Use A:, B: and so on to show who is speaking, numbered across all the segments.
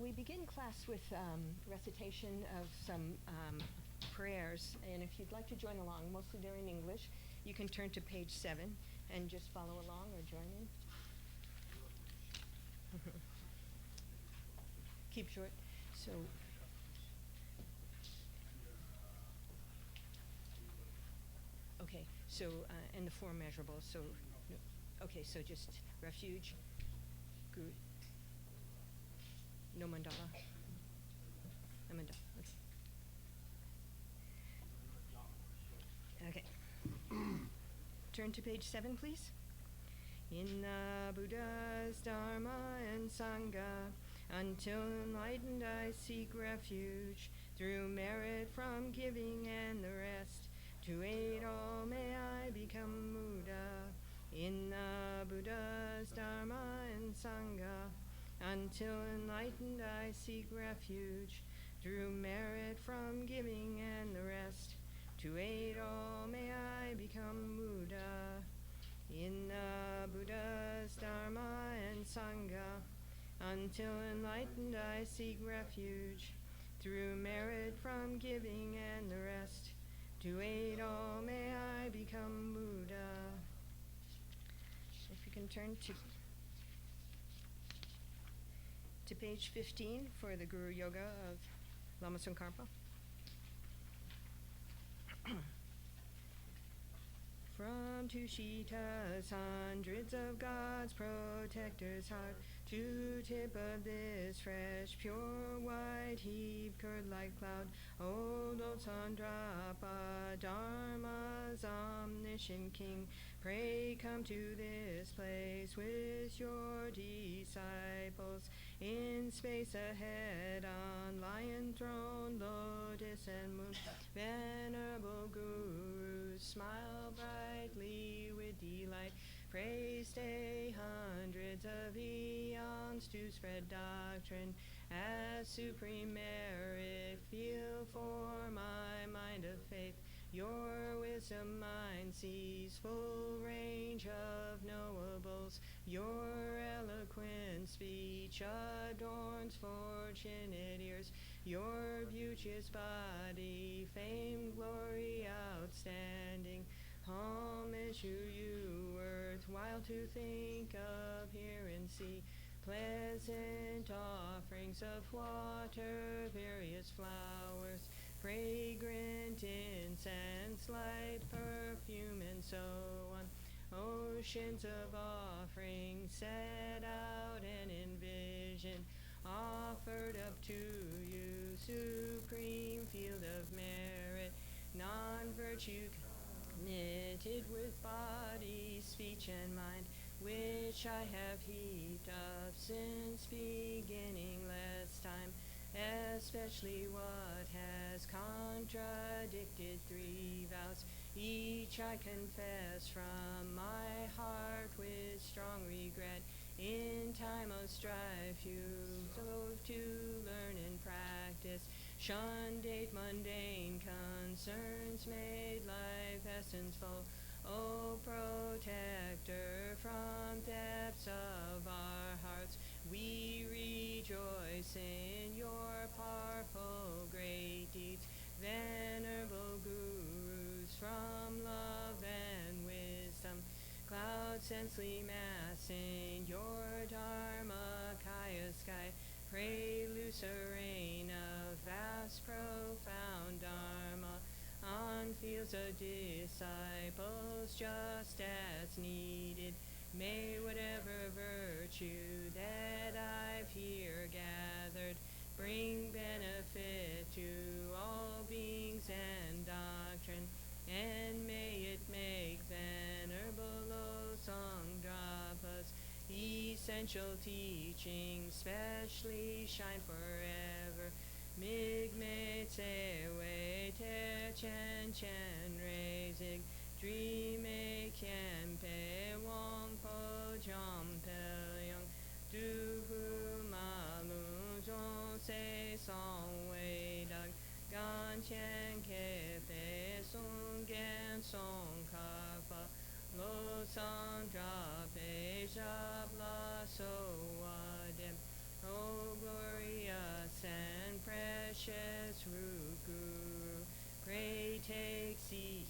A: we begin class with recitation of some prayers, and if you'd like to join along, mostly they're in English, you can turn to page 7 and just follow along or join in. Keep short. So, okay, so, and the four measurables, so, okay, so just refuge, guru, no mandala, no mandala, okay. Turn to page 7, please. In the Buddha's Dharma and Sangha, until enlightened I seek refuge, through merit from giving and the rest, to aid all may I become Buddha. In the Buddha's Dharma and Sangha, until enlightened I seek refuge, through merit from giving and the rest, to aid all may I become Buddha. In the Buddha's Dharma and Sangha, until enlightened I seek refuge, through merit from giving and the rest, to aid all may I become Buddha. If you can turn to page 15 for the Guru Yoga of Lama Tsongkhapa. From Tushita's hundreds of God's protectors' heart, to tip of this fresh, pure white heave, curd like cloud, old Tsongkhapa, Dharma's omniscient king, pray come to this place with your disciples, in space ahead on lion throne, lotus and moon, venerable gurus, smile brightly with delight, pray stay hundreds of eons to spread doctrine as supreme merit, feel for my mind of faith, your wisdom mind sees full range of knowables, your eloquent speech adorns fortunate ears, your beauteous body, fame, glory, outstanding, homage to you, worthwhile to think of, hear and see, pleasant offerings of water, various flowers, fragrant incense, light perfume, and so on. Oceans of offerings set out and envisioned, offered up to you, supreme field of merit, non-virtue knitted with body, speech, and mind, which I have heaped up since beginningless time, especially what has contradicted 3 vows, each I confess from my heart with strong regret. In time of strife you strove to learn and practice, shunned 8 mundane concerns, made life essence-full. O protector from depths of our hearts, we rejoice in your powerful great deeds. Venerable gurus from love and wisdom, clouds densely massing your Dharma Kaya sky, pray loose a rain of vast profound Dharma on fields of disciples just as needed. May whatever virtue that I've here gathered bring benefit to all beings and doctrine, and may it make venerable Tsongkhapa's essential teachings specially shine forever. Migme Tsewe Te Chen Chen Rezig, Dreame Kempe Wong Po Jom Pelyong, Duhu Malu Zhong Se Song Wei Dag, Gan Chen Kepe Sung Gen Song Kapa, Lo Sang Drape Jab La So Wadem, O glorious and precious root Guru, pray take seat,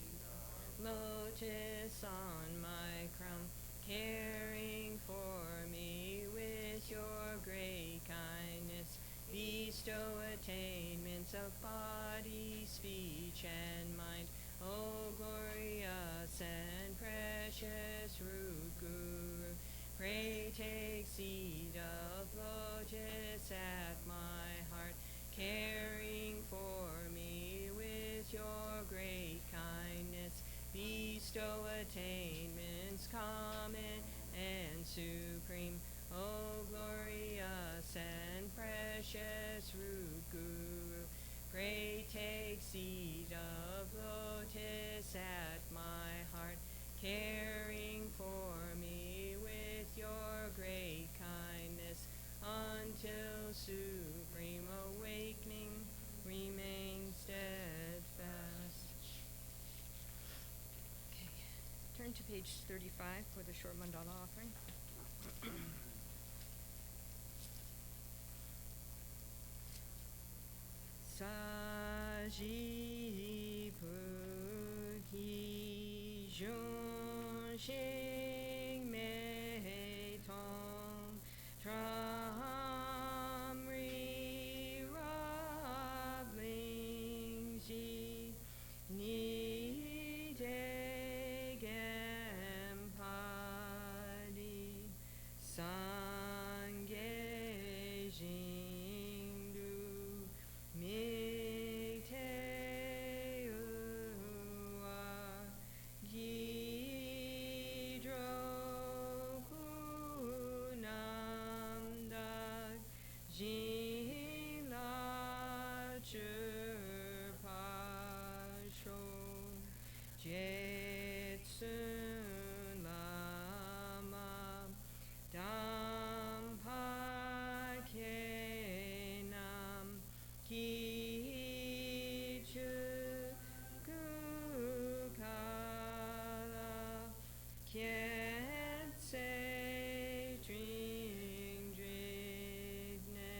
A: lotus on my crown, caring for me with your great kindness. Bestow attainments of body, speech, and mind. O glorious and precious root Guru, pray take seat of lotus at my heart, caring for me with your great kindness. Bestow attainments common and supreme. O glorious and precious root Guru, pray take seat of lotus at my heart, caring for me with your great kindness, until supreme awakening remain steadfast. Okay. Turn to page 35 for the short mandala offering. Saji Puki Jun Shing Me Tong Tram Ri Rab Ling Ji Ni De Gam Padi Sangye Jing Du Mi Te Ua Gi Dro Kunam Dag Jin La Chur Pa Sho Jetsun Lama Dam Pa Ke Nam Ki Chu Kukala Kien Se Dring Drigne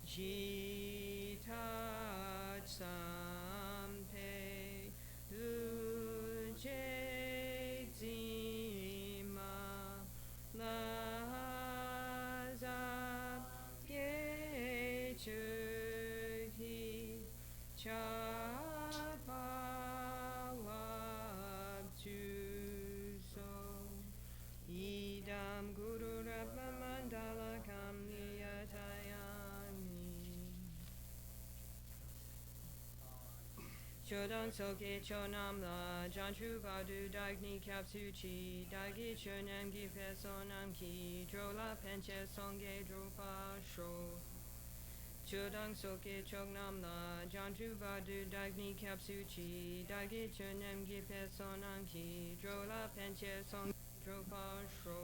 A: Ji Taj Sampe Du Je Zima La Zab Ye Chu Hi Cha Pa Wab Tu So Idam Guru Rabba Mandala Kam Niyatayami Chodang Soke Chonam La Jangchub Adu Dagni Kapsuchi Dagi Chonam Gi Pesonam Ki Drola Penche Songe Dropa Sho Chodang Soke Chognam La Jangchub Adu Dagni Kapsuchi Dagi Chonam Gi Pesonam Ki Drola Penche Songe Dropa Sho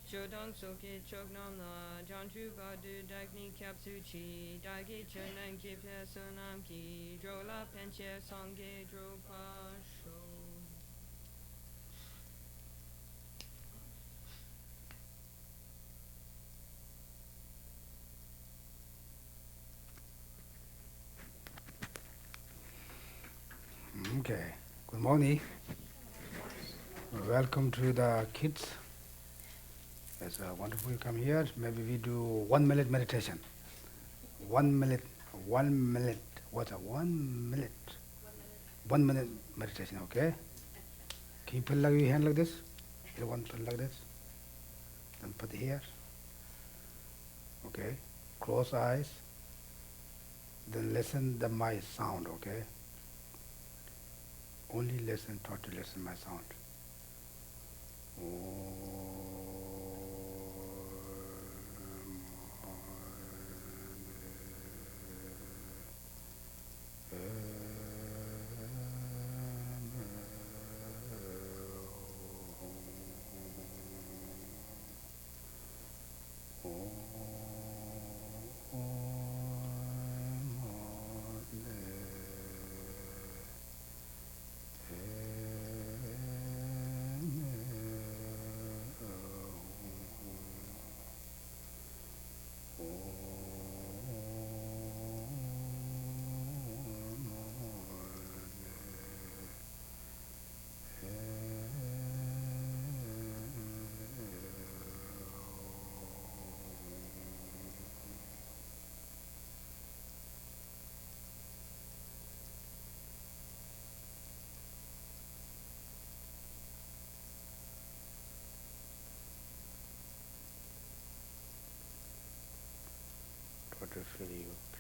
A: Chodang Soke Chognam La Jangchub Adu Dagni Kapsuchi Dagi Chonam Gi Pesonam Ki Drola Penche Songe Dropa Sho.
B: Okay, good morning. Welcome to the kids. It's wonderful you come here. Maybe we do 1 minute meditation. 1 minute, 1 minute. What's a 1 minute? 1 minute meditation, okay? Can you put like your hand like this? You want to put like this? Then put it here. Okay. Close eyes. Then listen the my sound, okay? Only listen, try to listen my sound.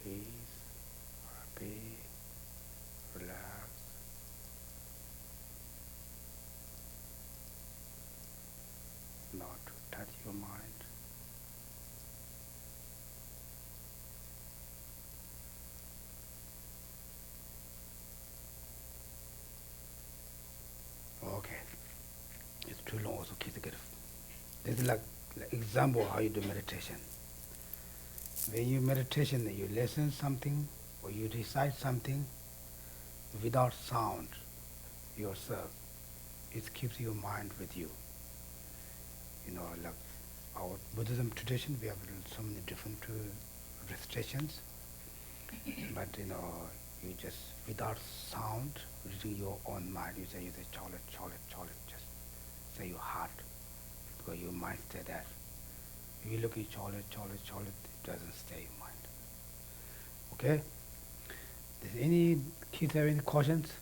B: peace, happy, relax. Not to touch your mind. Okay. It's too long also, keep it. This is like example how you do meditation. When you meditation, you listen something or you recite something without sound yourself. It keeps your mind with you. You know, like our Buddhism tradition, we have so many different recitations. But you know, you just without sound, reading your own mind, you say cholet, cholet, cholet, just say your heart, because your mind stay there. If you look at cholet, cholet, cholet, it doesn't stay in mind. Okay? Does any kids have any questions?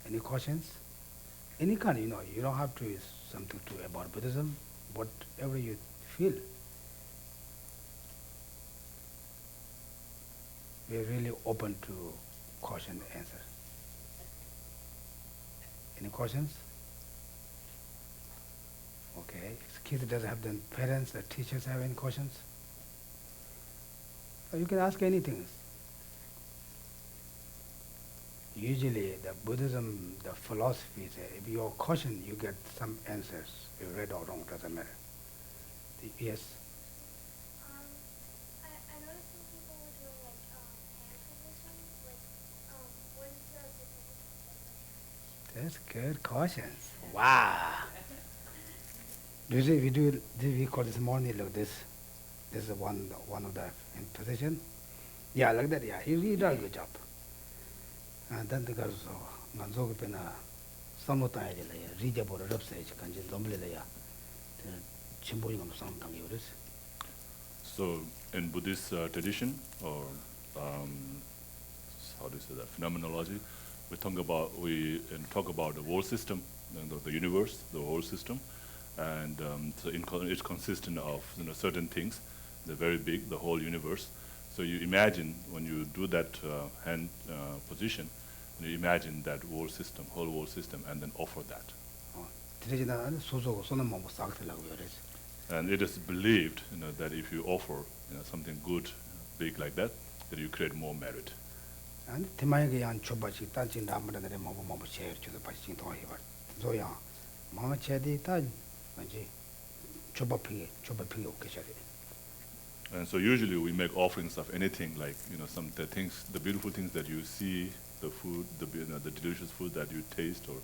B: Any questions? Any kind, you know, you don't have to something to about Buddhism, whatever you feel. We're really open to question and answer. Any questions? Okay. If kids doesn't have then parents or teachers have any questions? Or you can ask anything. Usually the Buddhism, the philosophy is if you question, you get some answers. You read or wrong, doesn't matter. Yes?
C: I noticed some people were doing like hand positions. Like, what is the significance of hand
B: That's good questions. Wow. Usually we call this morning like this. This is one of the in position. Yeah, like that, yeah. You did a good job. And then the girls Nganzogu Pena Samota readable website can just Domblea Chimboing some Tanguris.
D: So in Buddhist tradition, or how do you say that, phenomenology, we talk about the world system, the universe, the whole system, and so it's consistent of certain things. They're very big, the whole universe. So you imagine when you do that hand position, you imagine that world system, whole world system, and then offer that. And it is believed that if you offer something good, big like that, that you create more merit.
B: And Timayan Chobachi, touching Ramadan and Mama share to the Pachin Tohiva. Zoya, Mama Chedi, Chobapi, Okeshari.
D: And so usually we make offerings of anything, like the beautiful things that you see, the food, the delicious food that you taste, or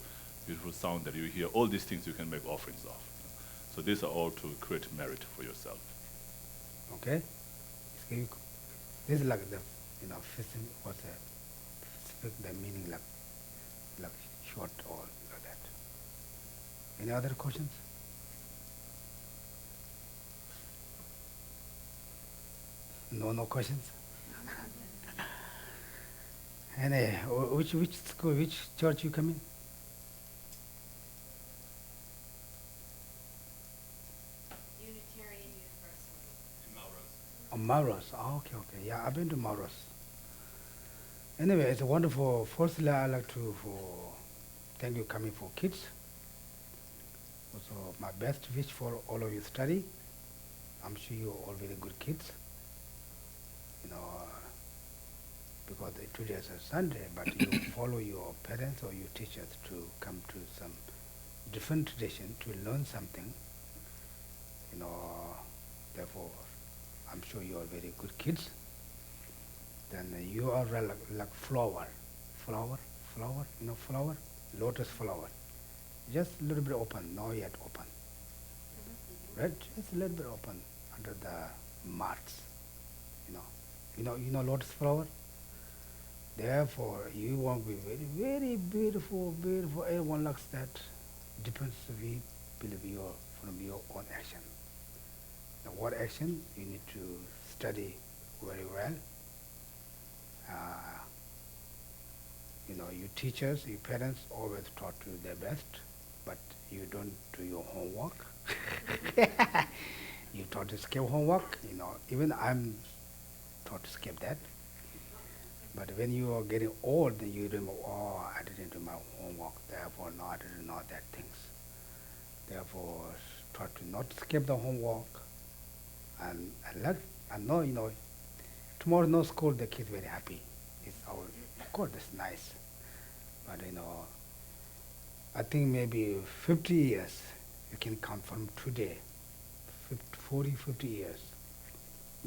D: beautiful sound that you hear. All these things you can make offerings of. So these are all to create merit for yourself.
B: Okay. This is like the what's the meaning like short or like that. Any other questions? No questions? Anyway, which school, which church you come in?
E: Unitarian Universalist.
D: In Melrose.
B: Oh, Melrose. Oh, okay. Yeah, I've been to Melrose. Anyway, it's a wonderful. Firstly, I'd like to thank you coming for kids. Also, my best wish for all of you study. I'm sure you're all very good kids. Because today is a Sunday, but you follow your parents or your teachers to come to some different tradition to learn something. Therefore, I'm sure you are very good kids. Then you are like flower, lotus flower. Just a little bit open, not yet open. Right? Just a little bit open under the marks. You know lotus flower? Therefore, you won't be very, very beautiful. Everyone likes that. Depends we believe from your own action. Now, what action? You need to study very well. Your teachers, your parents always taught you their best, but you don't do your homework. You try to skip homework, even I'm taught to skip that. But when you are getting old, then you remember, oh, I didn't do my homework, therefore no, I didn't know that things. Therefore, try to not skip the homework, and know, tomorrow no school, the kids very happy. Of course, that's nice. But I think maybe 50 years, you can count from today, 50 years.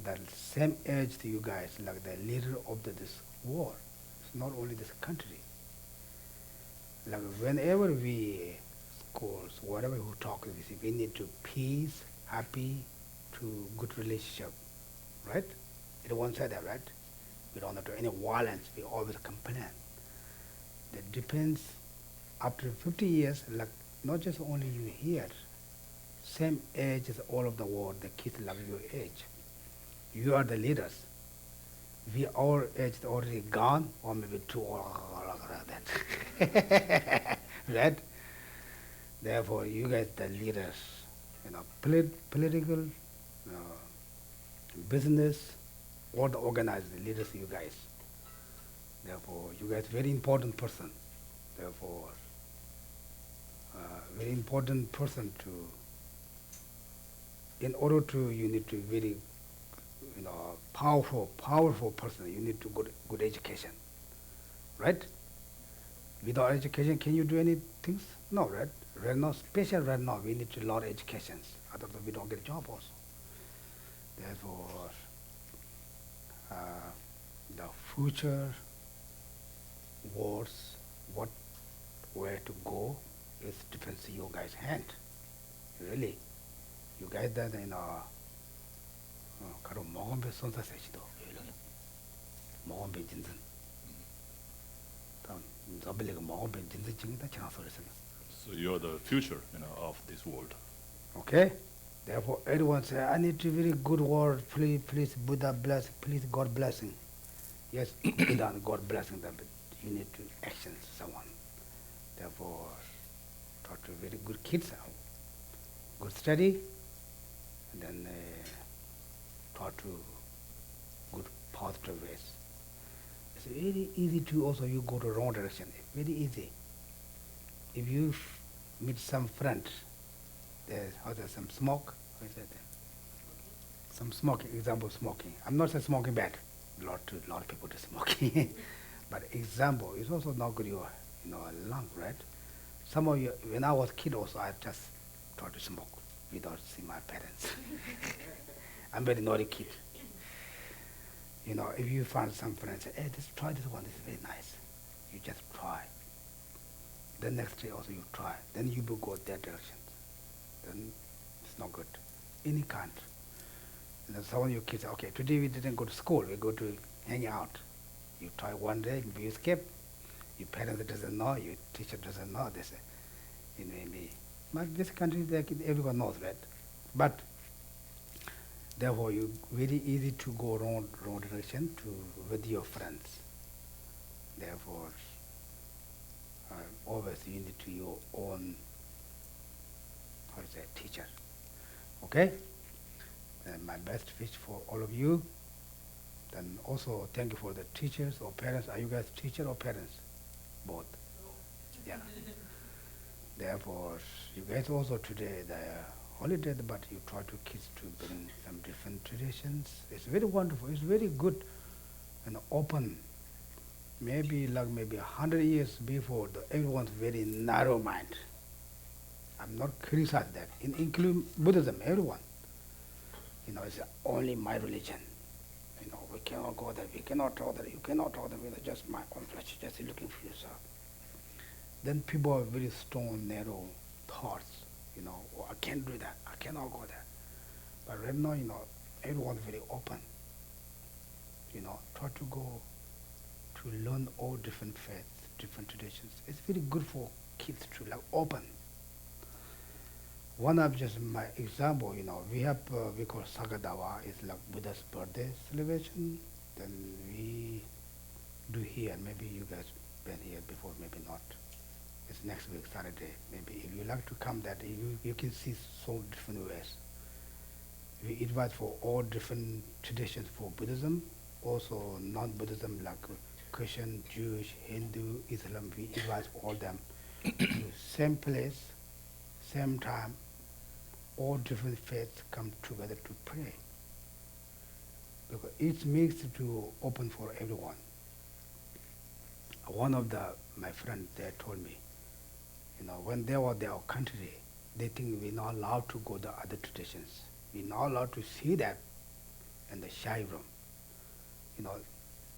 B: That same age to you guys, like the leader of this war. It's not only this country. Like whenever we schools, whatever we talk, we say we need to peace, happy, to good relationship, right? It won't say that, right? We don't do any violence. We always complain. That depends. After 50 years, like not just only you here, same age as all of the world. The kids like your age. You are the leaders. Our age is already gone, or maybe too old like that. Right? Therefore, you guys the leaders, political, business, all the organized leaders, you guys. Therefore, you guys very important person. Therefore, very important person to, in order to, you need to very, powerful person, you need to good education, right? Without education, can you do any things? No, right? Right now, special right now, we need a lot of educations. Otherwise, we don't get a job also. Therefore, the future words, where to go, is depends on you guys' hand. Really, you guys that 가로 먹음배 손사 세시도 먹음배 진전. 다음 저빌리가 먹음배 진전 중이다 지나 소리서.
D: So you are the future, of this world.
B: Okay. Therefore, everyone say, I need to very good word. Please, Buddha bless. Please, God blessing. Yes, Buddha and God blessing them, but you need to action someone. Therefore, taught to very good kids, good study, and then taught to good positive ways. It's very easy to also you go to wrong direction. Very easy. If you meet some friends, there's some smoke. What is that? Some smoking. Example, smoking. I'm not saying smoking bad. A lot of people do smoking. But example, it's also not good. Your lung, right? Some of you, when I was kid, also I just tried to smoke without seeing my parents. I'm very naughty kid. If you find some friends, say, hey, try this one. This is very nice. You just try. The next day also you try. Then you will go that direction. Then it's not good. Any kind. And then some of your kids say, okay, today we didn't go to school, we go to hang out. You try one day, you skip. Your parents doesn't know, your teacher doesn't know. They say, maybe. But this country, everyone knows that. But therefore, you very easy to go wrong direction with your friends. Therefore, always you need to your own teacher. Okay? And my best wish for all of you. Then also thank you for the teachers or parents. Are you guys teacher or parents? Both. Yeah. Therefore, you guys also today the holiday, but you try to kids to bring some different traditions. It's very wonderful. It's very good and open. Maybe 100 years before, everyone's very narrow mind. I'm not criticizing that. Include Buddhism, everyone. It's only my religion. We cannot go there, we cannot talk there, you cannot talk there, just my own flesh, just looking for yourself. Then people are very strong, narrow thoughts, I can't do that, I cannot go there. But right now, everyone's very open. Try to go to learn all different faiths, different traditions. It's very good for kids to open. One of just my example, we have, we call Sagadawa, it's like Buddha's birthday celebration. Then we do here, maybe you guys been here before, maybe not. It's next week, Saturday. Maybe if you like to come that, you can see so different ways. We invite for all different traditions for Buddhism, also non-Buddhism like Christian, Jewish, Hindu, Islam. We invite all them to same place, same time. All different faiths come together to pray. Because it makes it to open for everyone. One of my friends there told me, when they were their country, they think we're not allowed to go to other traditions. We're not allowed to see that in the Shai room.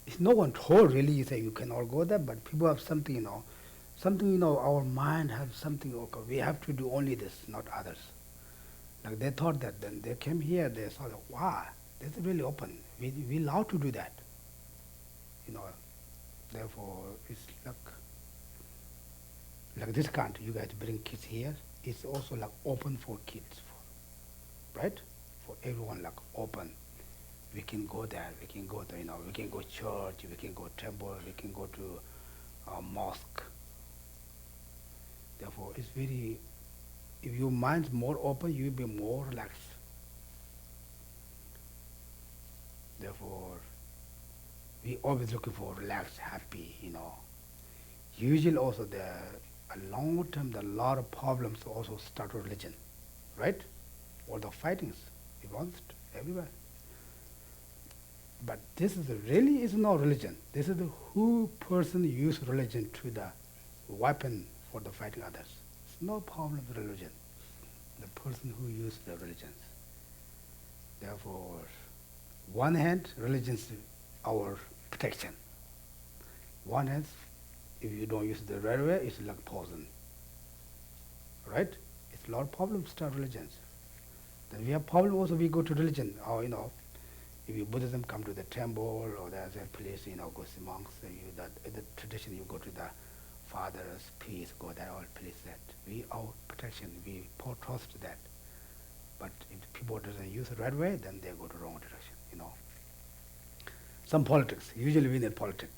B: It's no one told really, you say you cannot go there, but people have something, our mind has something, okay, we have to do only this, not others. Like they thought that, then they came here, they saw that, wow, this is really open. We allowed to do that. Therefore, it's like this country, you guys bring kids here, it's also like open for kids, right? For everyone, like open. We can go there, we can go to, we can go church, we can go temple, we can go to mosque. Therefore, it's very, if your mind's more open, you will be more relaxed. Therefore, we always looking for relaxed, happy, Usually also a long time, a lot of problems also start with religion, right? All the fightings, everywhere. But this really is not religion. This is who person use religion to the weapon for the fighting others. It's no problem with religion. The person who use the religions. Therefore, one hand, religion is our protection. One hand, if you don't use the right way, it's like poison. Right? It's a lot of problems to religions. Then we have problem also, we go to religion, or if you Buddhism come to the temple, or there's a place, go see monks, the tradition you go to the fathers, peace, go there, all place that. Our protection, we trust that. But if people doesn't use the right way, then they go to wrong direction, Some politics, usually we need politics.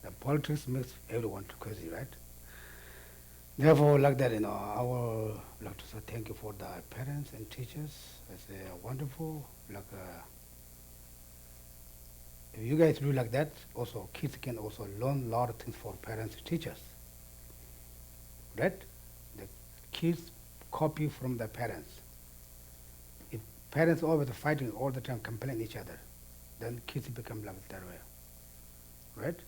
B: The politics makes everyone crazy, right? Therefore, like that, I would like to say thank you for the parents and teachers. It's wonderful. If you guys do like that, also kids can also learn a lot of things for parents and teachers. Right? The kids copy from the parents. If parents always fighting all the time, complaining each other, then kids become like that way. Right?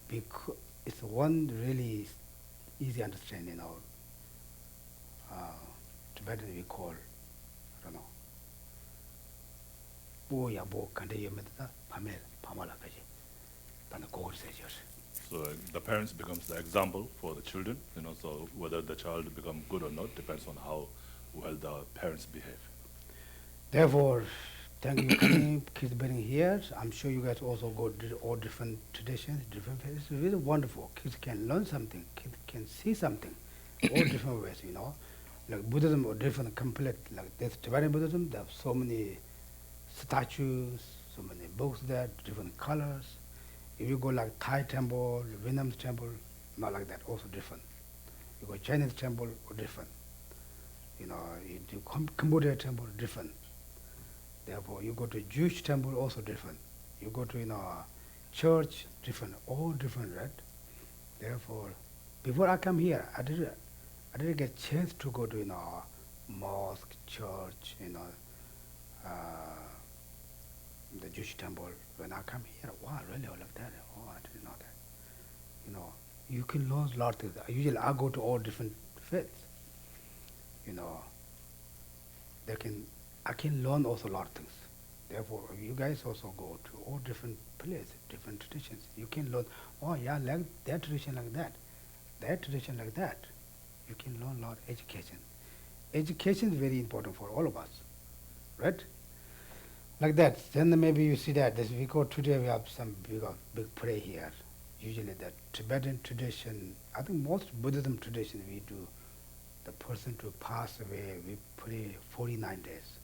B: Because it's one really easy understanding, Tibetan we call, I don't know,
D: So the parents becomes the example for the children, so whether the child become good or not depends on how well the parents behave.
B: Therefore, thank you for coming, kids being here. I'm sure you guys also go to all different traditions, different faiths. It's really wonderful. Kids can learn something, kids can see something, all different ways, Like Buddhism or different complete, like this Tibetan Buddhism, they have so many statues, so many books there, different colors. If you go like Thai temple, Vietnamese temple, not like that, also different. You go Chinese temple, or different. You do Cambodia temple, different. Therefore, you go to Jewish temple, also different. You go to church, different, all different, right? Therefore, before I come here, I didn't get chance to go to mosque, church, the Jewish temple. When I come here, wow, really, all of that. Oh, I didn't know that. You can learn a lot of things. Usually, I go to all different faiths. I can learn also a lot of things. Therefore, you guys also go to all different places, different traditions. You can learn, oh yeah, like that tradition like that tradition like that. You can learn a lot of education. Education is very important for all of us, right? Like that. Then maybe you see that this we go today, we have some big prayer here. Usually the Tibetan tradition, I think most Buddhism tradition we do, the person to pass away, we pray 49 days.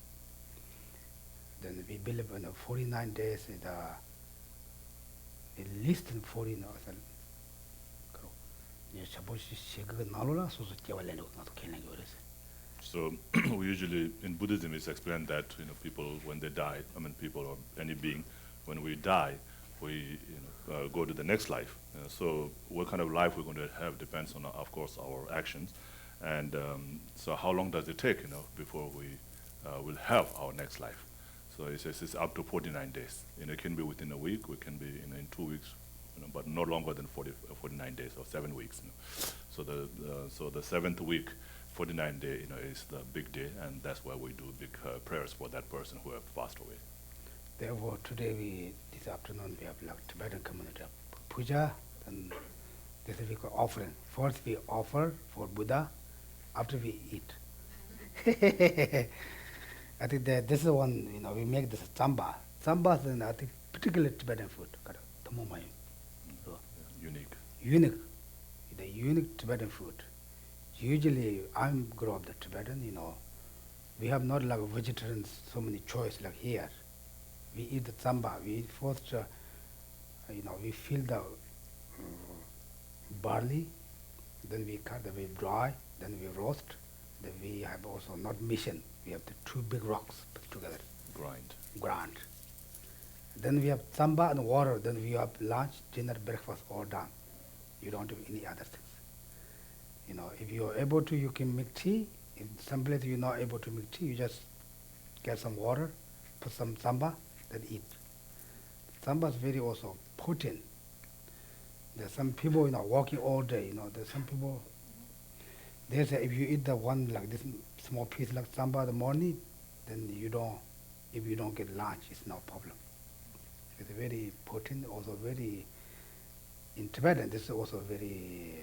B: Then we believe in 49 days, at least in 49 days.
D: So we usually, in Buddhism, it's explained that people, when they die, people or any being, when we die, we go to the next life. So what kind of life we're going to have depends on, of course, our actions. And so how long does it take, before we will have our next life? So it says it's up to 49 days. It can be within a week, it can be in 2 weeks, but no longer than 49 days or 7 weeks. So the 7th week, 49 day, is the big day, and that's why we do big prayers for that person who have passed away.
B: Therefore, today this afternoon we have like Tibetan community puja, and this is we call offering. First we offer for Buddha, after we eat. I think that this is one, we make this tsamba. Tsamba is, I think, particularly Tibetan food. So, unique. The unique Tibetan food. Usually, I'm grow up the Tibetan, we have not like vegetarians, so many choice like here. We eat the tsamba. We first, we fill the barley, then we cut, then we dry, then we roast. Then we have also not mission. We have the 2 big rocks put together. Grind. Then we have tsamba and water. Then we have lunch, dinner, breakfast, all done. You don't do any other things. If you are able to, you can make tea. In some place you're not able to make tea, you just get some water, put some tsamba, then eat. Tsamba is very also potent. There's some people, walking all day. There's some people. They say if you eat the one like this small piece like tsamba in the morning, then if you don't get lunch, it's no problem. It's very potent, also very, in Tibetan, this is also very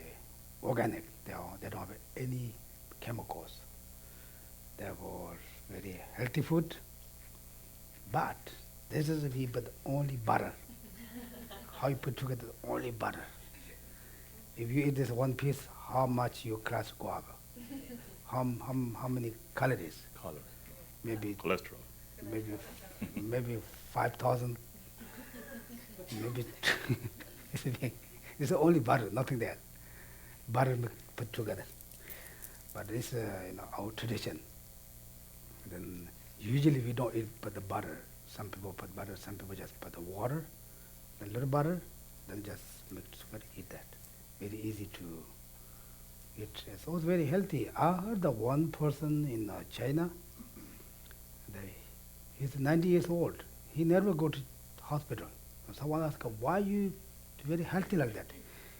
B: organic. They don't have any chemicals. Therefore, very healthy food. But this is but only butter. How you put together only butter. If you eat this one piece, how much your class go up? How many calories? Maybe
D: cholesterol.
B: Maybe 5,000. Maybe it's only butter, nothing there. Butter put together. But it's our tradition. Then usually we don't eat but the butter. Some people put butter, some people just put the water, a little butter, then just mix together, eat that. Very easy to eat. So it's very healthy. I heard the one person in China, he's 90 years old. He never go to hospital. Someone asked him, why you very healthy like that?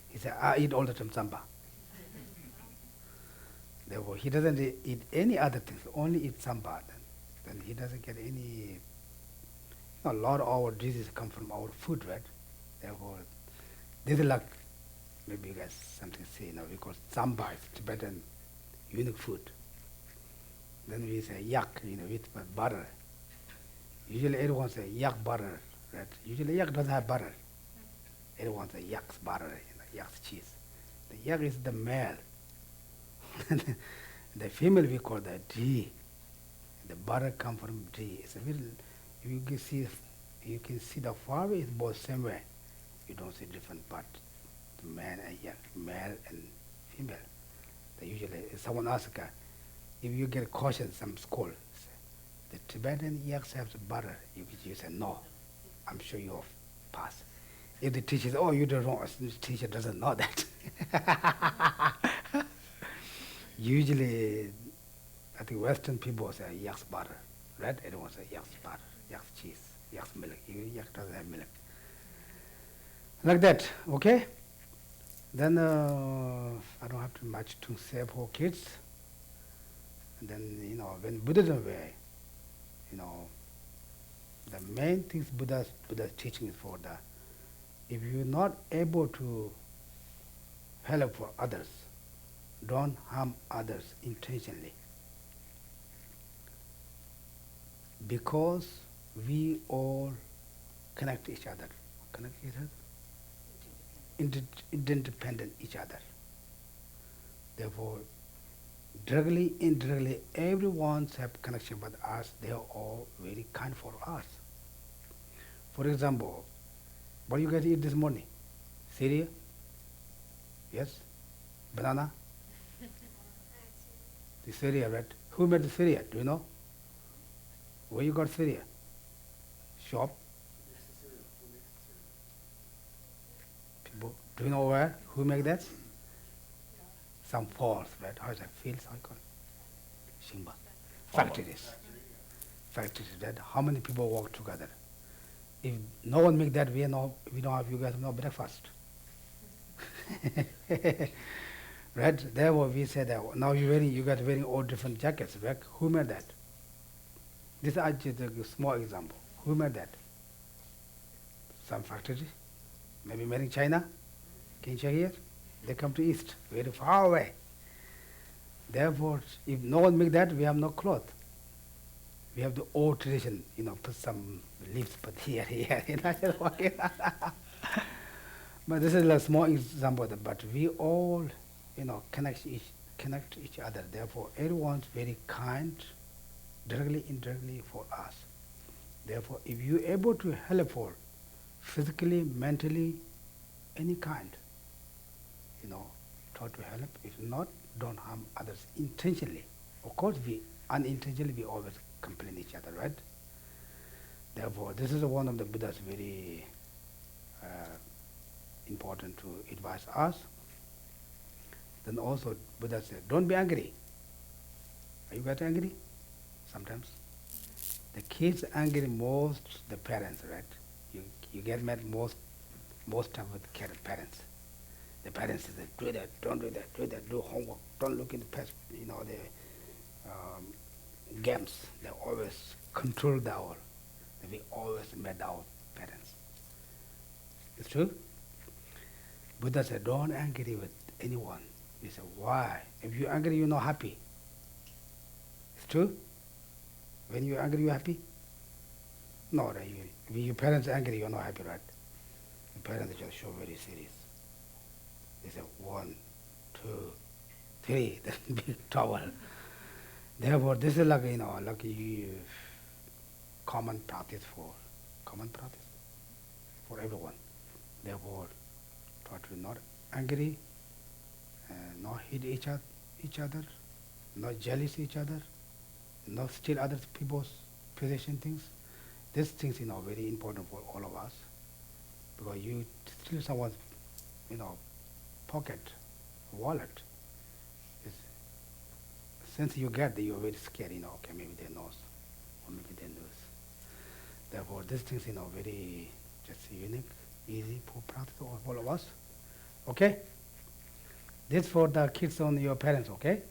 B: He said, I eat all the time tsamba. Therefore, he doesn't eat any other things, only eat tsamba. Then he doesn't get any, a lot of our diseases come from our food, right? Therefore, this is like, maybe you guys something say, because tsamba is Tibetan unique food. Then we say yak, with butter. Usually everyone say yak butter, right? Usually yak doesn't have butter. Everyone say yak's butter, yak's cheese. The yak is the male. The female we call the D. The butter come from D. It's a very, you can see the flower is both same way. You don't see different part. The man and yak, male and female. They usually, someone asks, if you get caution some school, the Tibetan yaks have the butter. You say no. I'm sure you'll pass. If the teacher says, oh, you did wrong, the teacher doesn't know that. Usually, I think Western people say yak's butter, right? Everyone say yak's butter, yak's cheese, yak's milk. Yak doesn't have milk. Like that, okay? Then I don't have too much to say for kids. And then, when Buddhism way, the main things Buddha's teaching is for if you're not able to help for others, don't harm others intentionally. Because we all connect each other. Interdependent each other. Therefore, directly, indirectly, everyone have connection with us. They are all very kind for us. For example, what you guys eat this morning? Cereal? Yes? Banana? The cereal, right? Who made the Syria? Do you know? Where you got Syria? Shop? People, do you know where? Who make that? Some falls, right? How is that? Fields, how you call it? Shimba. Factories. Factories, that how many people work together? If no one make that, we don't have, you guys no breakfast. Right? Therefore we say that now you got wearing all different jackets, right? Who made that? This is just a small example. Who made that? Some factory, maybe made in China. Can you check here? They come to East, very far away. Therefore, if no one make that, we have no cloth. We have the old tradition, put some leaves, put here, But this is a small example, but we all, connect each other. Therefore, everyone's very kind, directly, indirectly for us. Therefore, if you're able to help for physically, mentally, any kind, try to help. If not, don't harm others intentionally. Of course, we unintentionally we always complain each other, right? Therefore, this is one of the Buddha's very important to advise us. Then also Buddha said, don't be angry. Are you guys angry? Sometimes. The kids angry most the parents, right? You get mad most time with parents. The parents say, do that, don't do that, do homework, don't look in the past, the games. They always control the all. We always mad our parents. It's true? Buddha said, don't angry with anyone. We said, why? If you're angry, you're not happy. It's true? When you're angry, you're happy? No, right? If your parents are angry, you're not happy, right? The parents just show very serious. They say 1, 2, 3, then big towel. Therefore, this is like common practice for everyone. Therefore, try to not angry, not hate each other, not jealous each other, not steal other people's possession things. These things, very important for all of us, because you steal someone's, pocket, wallet. Since you get there, you're very scared, okay, maybe they knows, or maybe they knows. Therefore, these things, very just unique, easy for practice for all of us. Okay? This for the kids on your parents, okay?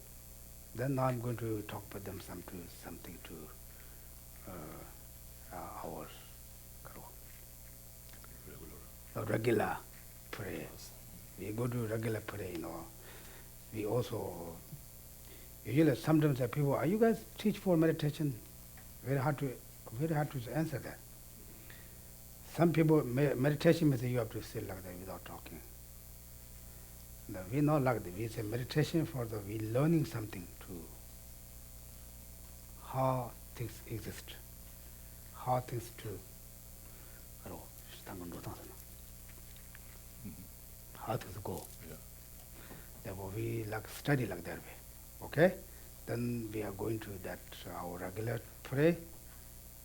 B: Then now I'm going to talk with them something to our regular prayer. We go to regular prayer, We also, usually sometimes people, are you guys teach for meditation? Very hard to answer that. Some people, meditation means you have to sit like that without talking. No, we not like that. We say meditation for we learning something to how things exist, how things to how things go.
D: Yeah.
B: Therefore, we like study like that way. Okay? Then we are going to that our regular pray.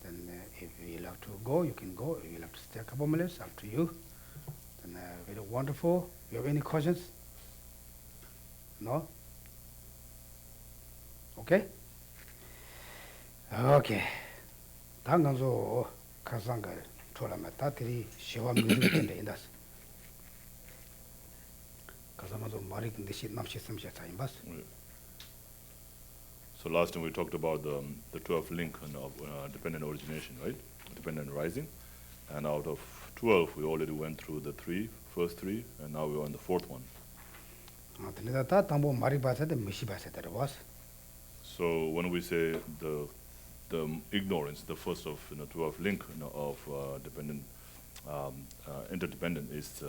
B: Then if you like to go, you can go. If you like to stay a couple minutes, up to you. Then very wonderful. You have any questions? No? Okay? Okay. 당간소 가상갈 돌아마 다들이 시와 미르는데 인다스. 가사마도 말이 근데 시 남시 섬시 차임바스.
D: So last time we talked about the 12 link of dependent origination, right? Dependent rising. And out of 12, we already went through the first three, and now we're on the fourth one. So when we say the ignorance, the first of 12 link of dependent interdependent is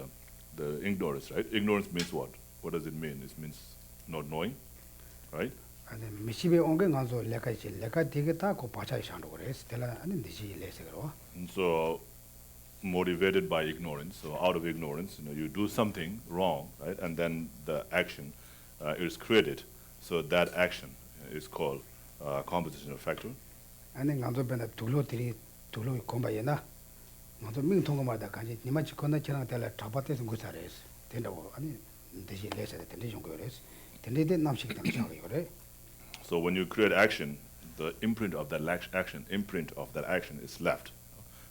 D: the ignorance, right? Ignorance means what? What does it mean? It means not knowing, right? And so motivated by ignorance, so out of ignorance, you do something wrong, right? And then the action is created. So that action is called compositional factor.
B: 아니 간도 변에 둘로들이 둘로 공부해나 간도 민통고마다 간지 니마치 건너처럼 될 잡아대서 고사래스 된다고 아니 대신 레서에 된대 좀 그래서 된대 남식이 당장이 그래.
D: So when you create action, the imprint of that action is left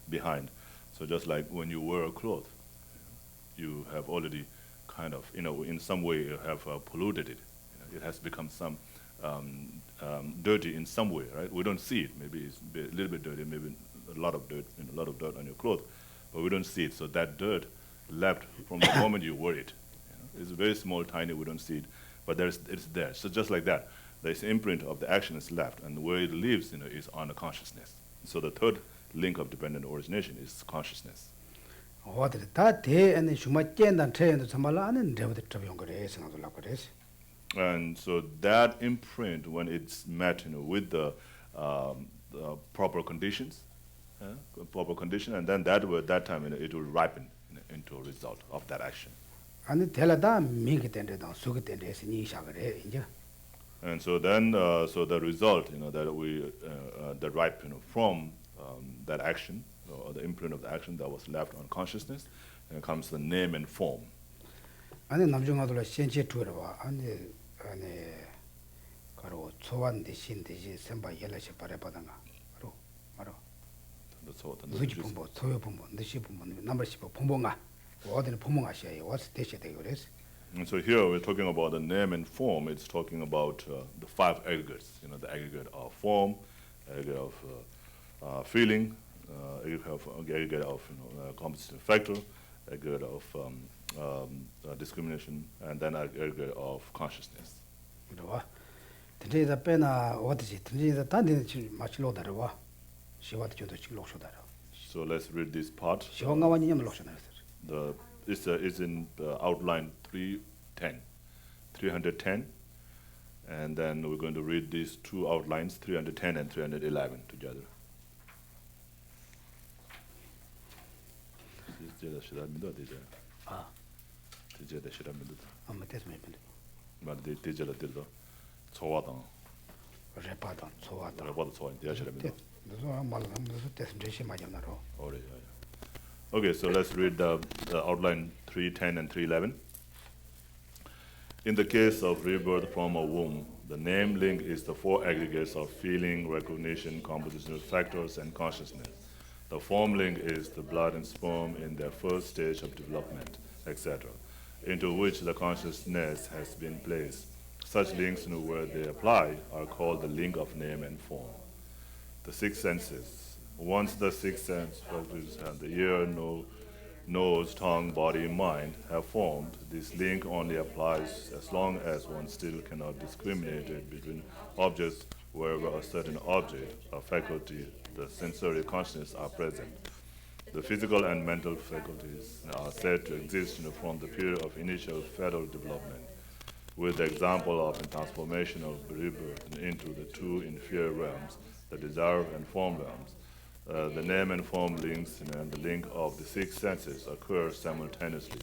D: behind. So just like when you wear a cloth, you have already kind of, in some way you have polluted it. It has become some dirty in some way, right? We don't see it. Maybe it's a little bit dirty, maybe a lot of dirt on your clothes, but we don't see it. So that dirt left from the moment you wear it. It's very small, tiny. We don't see it, but it's there. So just like that, this imprint of the action is left, and where it lives, is on the consciousness. So the third link of dependent origination is consciousness. And so that imprint, when it's met, with the proper conditions, and then that time, it will ripen into a result of that action. And so then, so the result, that we that ripen from that action, or the imprint of the action that was left on consciousness, comes the name and form.
B: 아니 남중아들라 센체 투르와 아니 가로 초반 대신 대신 선바 열라시 바래바다가 바로 무지 본보 소요 본보 느시 본보 넘버 10 본보가 어디는 본보가시야 와서 대시 되고 그래서.
D: And so here we're talking about the name and form. It's talking about the five aggregates, the aggregate of form, aggregate of feeling, aggregate of compositive factor, aggregate of discrimination, and then aggregate of consciousness. So let's read this part. It's in outline 310, and then we're going to read these two outlines, 310 and 311 together. Okay, so let's read the outline 310 and 311. In the case of rebirth from a womb, the name link is the four aggregates of feeling, recognition, compositional factors, and consciousness. The form link is the blood and sperm in their first stage of development, etc., into which the consciousness has been placed. Such links, where they apply, are called the link of name and form. The six senses. Once the sixth sense, the ear, nose, tongue, body, mind have formed, this link only applies as long as one still cannot discriminate between objects wherever a certain object, a faculty, the sensory consciousness are present. The physical and mental faculties are said to exist from the period of initial fetal development, with the example of the transformation of rebirth into the two inferior realms, the desire and form realms. The name and form links and the link of the six senses occur simultaneously.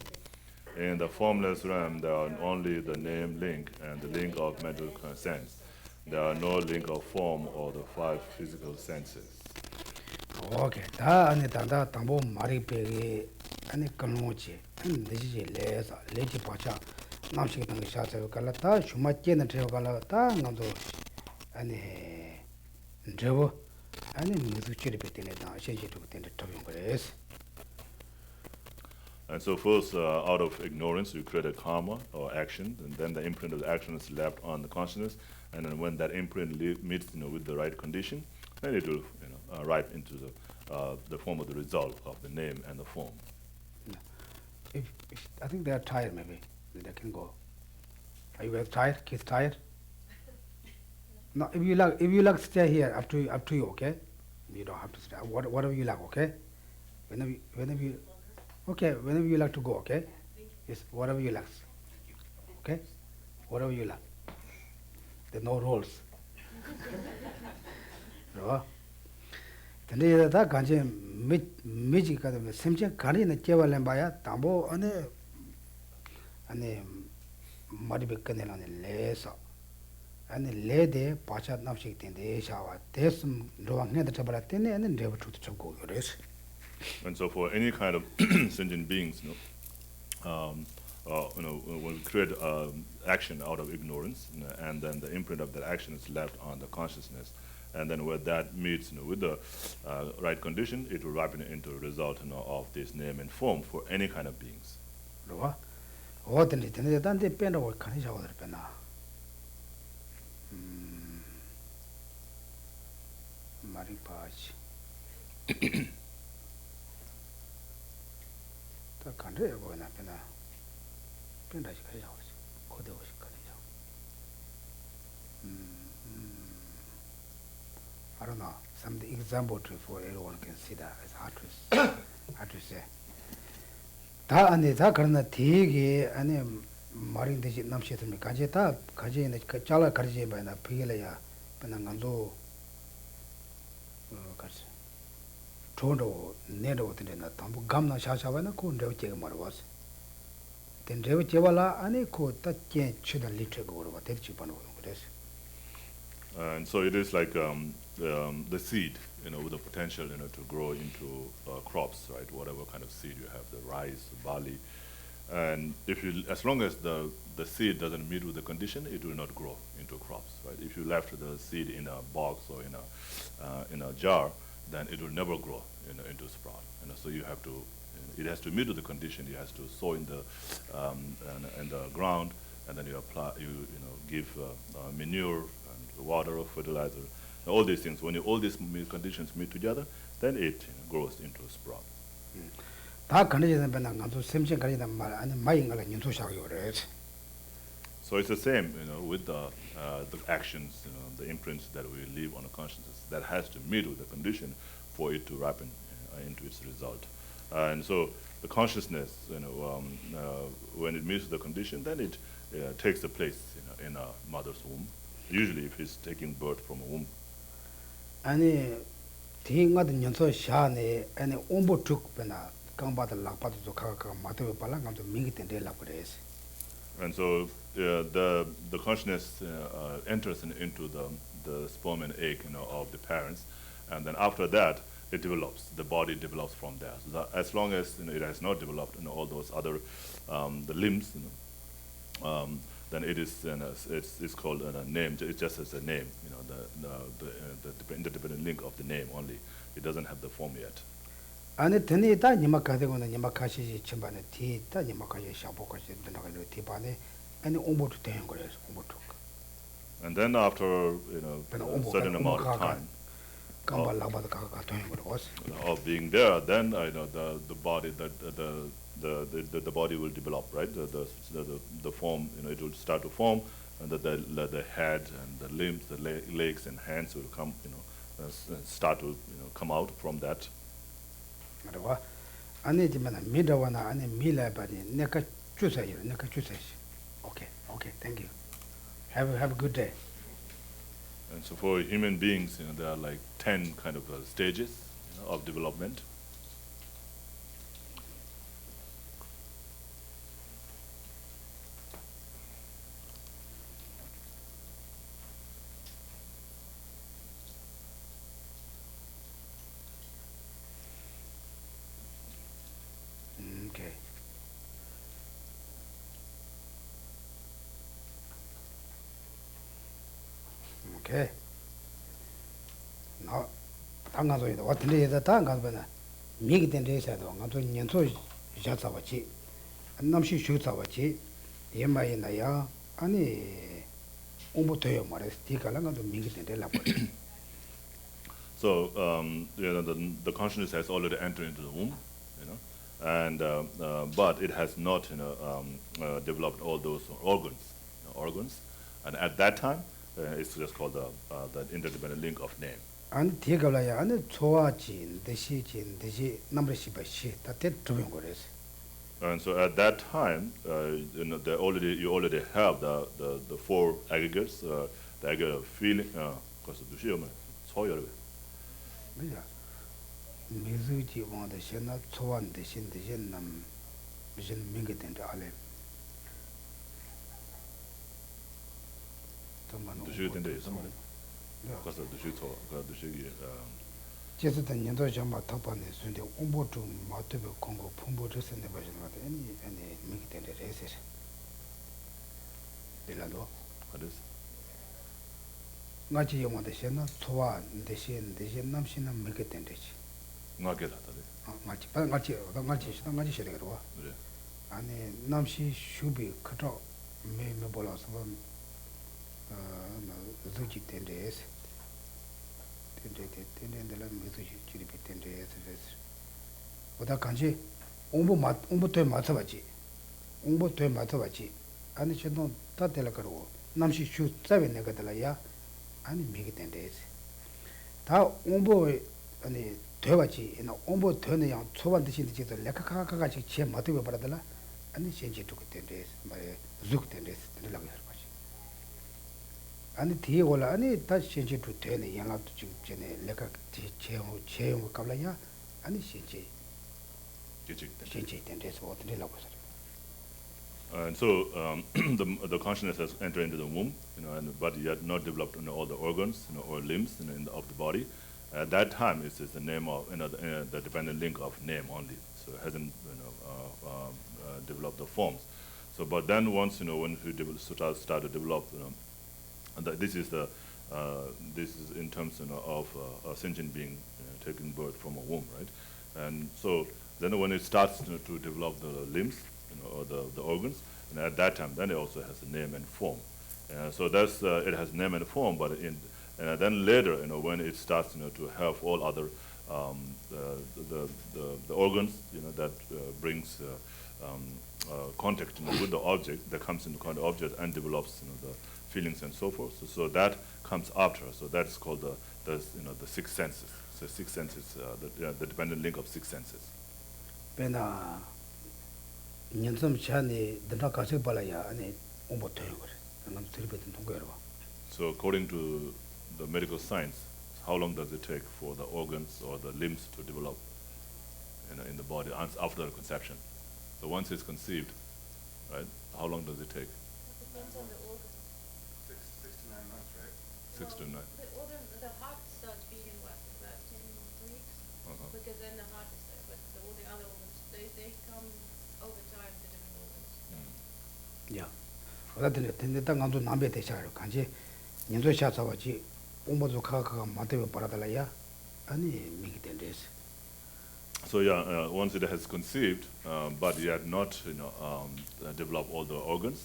D: In the formless realm, there are only the name link and the link of mental sense. There are no link of form or the five physical senses.
B: Okay, 다 안에 단다 담보 말이 배기 안에 건노치 안데지 레서 레지 바차 남식이 당 샤서 갈라다 주마께는 되어 갈라다 남도 안에 저거 안에 무슨 처리 배때네다 셰제도 된다 터용 그래서.
D: And so first, out of ignorance, you create a karma or action, and then the imprint of the action is left on the consciousness, and then when that imprint meets, with the right condition, then it will, ripe into the form of the result of the name and the form.
B: If I think they are tired, maybe they can go. Are you guys tired? Kids tired? No, if you like, stay here. Up to you. Okay, you don't have to stay. Whatever you like. Okay, whenever you. Okay, whenever you like to go, okay? Yes, whatever you like. Okay? Whatever you like. There are no rules. No? Today that kanji miji kadam simche kani na chewalan baya tambo ane maribe kanela ne lesa and lady Pachat Namshik in the Shawa. There's some wrong head the Tabalatine and then never to the go.
D: And so for any kind of sentient beings, when we create action out of ignorance, and then the imprint of that action is left on the consciousness, and then when that meets with the right condition, it will ripen into a result of this name and form for any kind of beings.
B: What in it? Then they pen over Kanisha or Pena. Maripach. The country are going up in a Pendash house. Kodos Kanisha. I don't know. Some example for everyone can see that as hard to say. 다 안에 다 그러나 되게 안에 말인 대신 남시했으면 가제다 가제는 그 잘라 가르지 봐나 피gel이야 그냥 간도 가르치 저도 내도 되나 담부 감나 샤샤바나 그 내가 제가 말어봤어 된 내가 제발라 안에 그 딱게 추다 리트고 그러고 대치 번호 그래서
D: And so it is like the seed, with the potential, to grow into crops, right? Whatever kind of seed you have, the rice, the barley, and as long as the seed doesn't meet with the condition, it will not grow into crops, right? If you left the seed in a box or in a jar, then it will never grow, into sprout. So you have to, it has to meet with the condition. You have to sow in the ground, and then you apply, give manure. Water or fertilizer, all these things. When all these conditions meet together, then it grows into a sprout. So it's the same, with the actions, the imprints that we leave on the consciousness. That has to meet with the condition for it to ripen into its result. And so the consciousness, when it meets the condition, then it takes the place in a mother's womb. Usually, if it's taking birth from a womb.
B: 아니 딩가든 연소 샤네 아니 옴보 tukpena 강바다 락바도 가가 마토 발랑감도 민기텐데 락그레스.
D: And so the consciousness enters into the sperm and egg, of the parents, and then after that it develops. The body develops from there. So as long as it has not developed, all those other the limbs, then it is it's called a name. It's just as a name, the interdependent link of the name only. It doesn't have the form yet.
B: 아니 드니다 니마카데고나 니마카시 침반에 티다 니마카시 샤보카시 드나가로 티바네 아니 옴보도 되는 거래서 옴보도.
D: And then after a certain amount of time of being there, then the body the body will develop, right? The form, it will start to form, and the head and the limbs, the legs and hands will come, start to come out from that.
B: Okay, thank you. Have a good day.
D: And so for human beings, there are like 10 kind of stages of development.
B: Okay. Okay. Now, 당가서 이제 어떻게 당가서나 미기 된 데서도 가서 년소 샤사바치 남시 슈사바치 예마이나야 아니 오모토요 말에 스티카랑 가서 미기 된 데라 버리.
D: So the consciousness has already entered into the womb, and but it has not developed all those organs, and at that time it's just called the interdependent link of name.
B: 아니 디가라야 아니 좋아진 대시 남르시바시 다때 두명 거래서.
D: And so at that time, you already have the four aggregates, the aggregate of feeling,
B: 뭐야? 미즈지 원데 신나 초원 대신 남 무슨 민게 된다 알레.
D: Geshe Tenley is somebody. Because of the Geshe Tsulga, the Geshe
B: Geshe Tenley ndo jamba tapane sunde ombo tu matebe kongo pumbo jese ne bajin mate any miki tende rese. Delando.
D: what is?
B: Ngachi yoma de shena tsowa ndeshe namshina miki tende chi.
D: Ngagela tade.
B: ngachi shede garwa. Ane namshi shubi kato me bola so zuji tende es. Tende de la mizu chiri tende es. Oda kanji umbo toy matsabachi. Umbo toy matsabachi. Ani chendo tatela karo. Namshi shu tsabe negatala ya ani migi tende es. Ta umbo ani toybachi ina umbo toyne yang choban de shin de leka kaka chi che matbe paradala ani shenji tuk tende es. Mare zuk tende es tende la garbachi. 아니 뒤에 올라 아니 다시 신체 두 되네 양압도 지금 전에 내가 제용 갑라야 아니 신체 된 데서 어떻게 라고 해서
D: And so the consciousness has entered into the womb, but yet not developed all the organs, or limbs of the body. At that time, it's the name of the dependent link of name only. So it hasn't developed the forms. So, but then once when we start to develop, and this is in terms of a sentient being taking birth from a womb, right? And so then when it starts to develop the limbs, or the organs, and at that time, then it also has a name and form. So that's it has name and form, but then later, when it starts, to have all other the organs, that brings contact with the object, that comes into contact with the object and develops, the feelings and so forth. So that comes after. So that's called the six senses. So six senses, the dependent link of six senses. So according to the medical science, how long does it take for the organs or the limbs to develop in the body after the conception? So once it's conceived, right, how long does it take?
E: Depends on the organ.
F: 6 to 9 months, right?
D: 6 to 9.
E: The heart starts beating about 10 weeks, because then the heart is there, but all the other organs, they come over time, the different organs.
B: Yeah. 근데 딱 안도 남배 대샤로 간지 년도 샤사와지 공부도 가가 맞대고 바라달라야 아니 미기 된데스.
D: So once it has conceived, but yet not develop all the organs,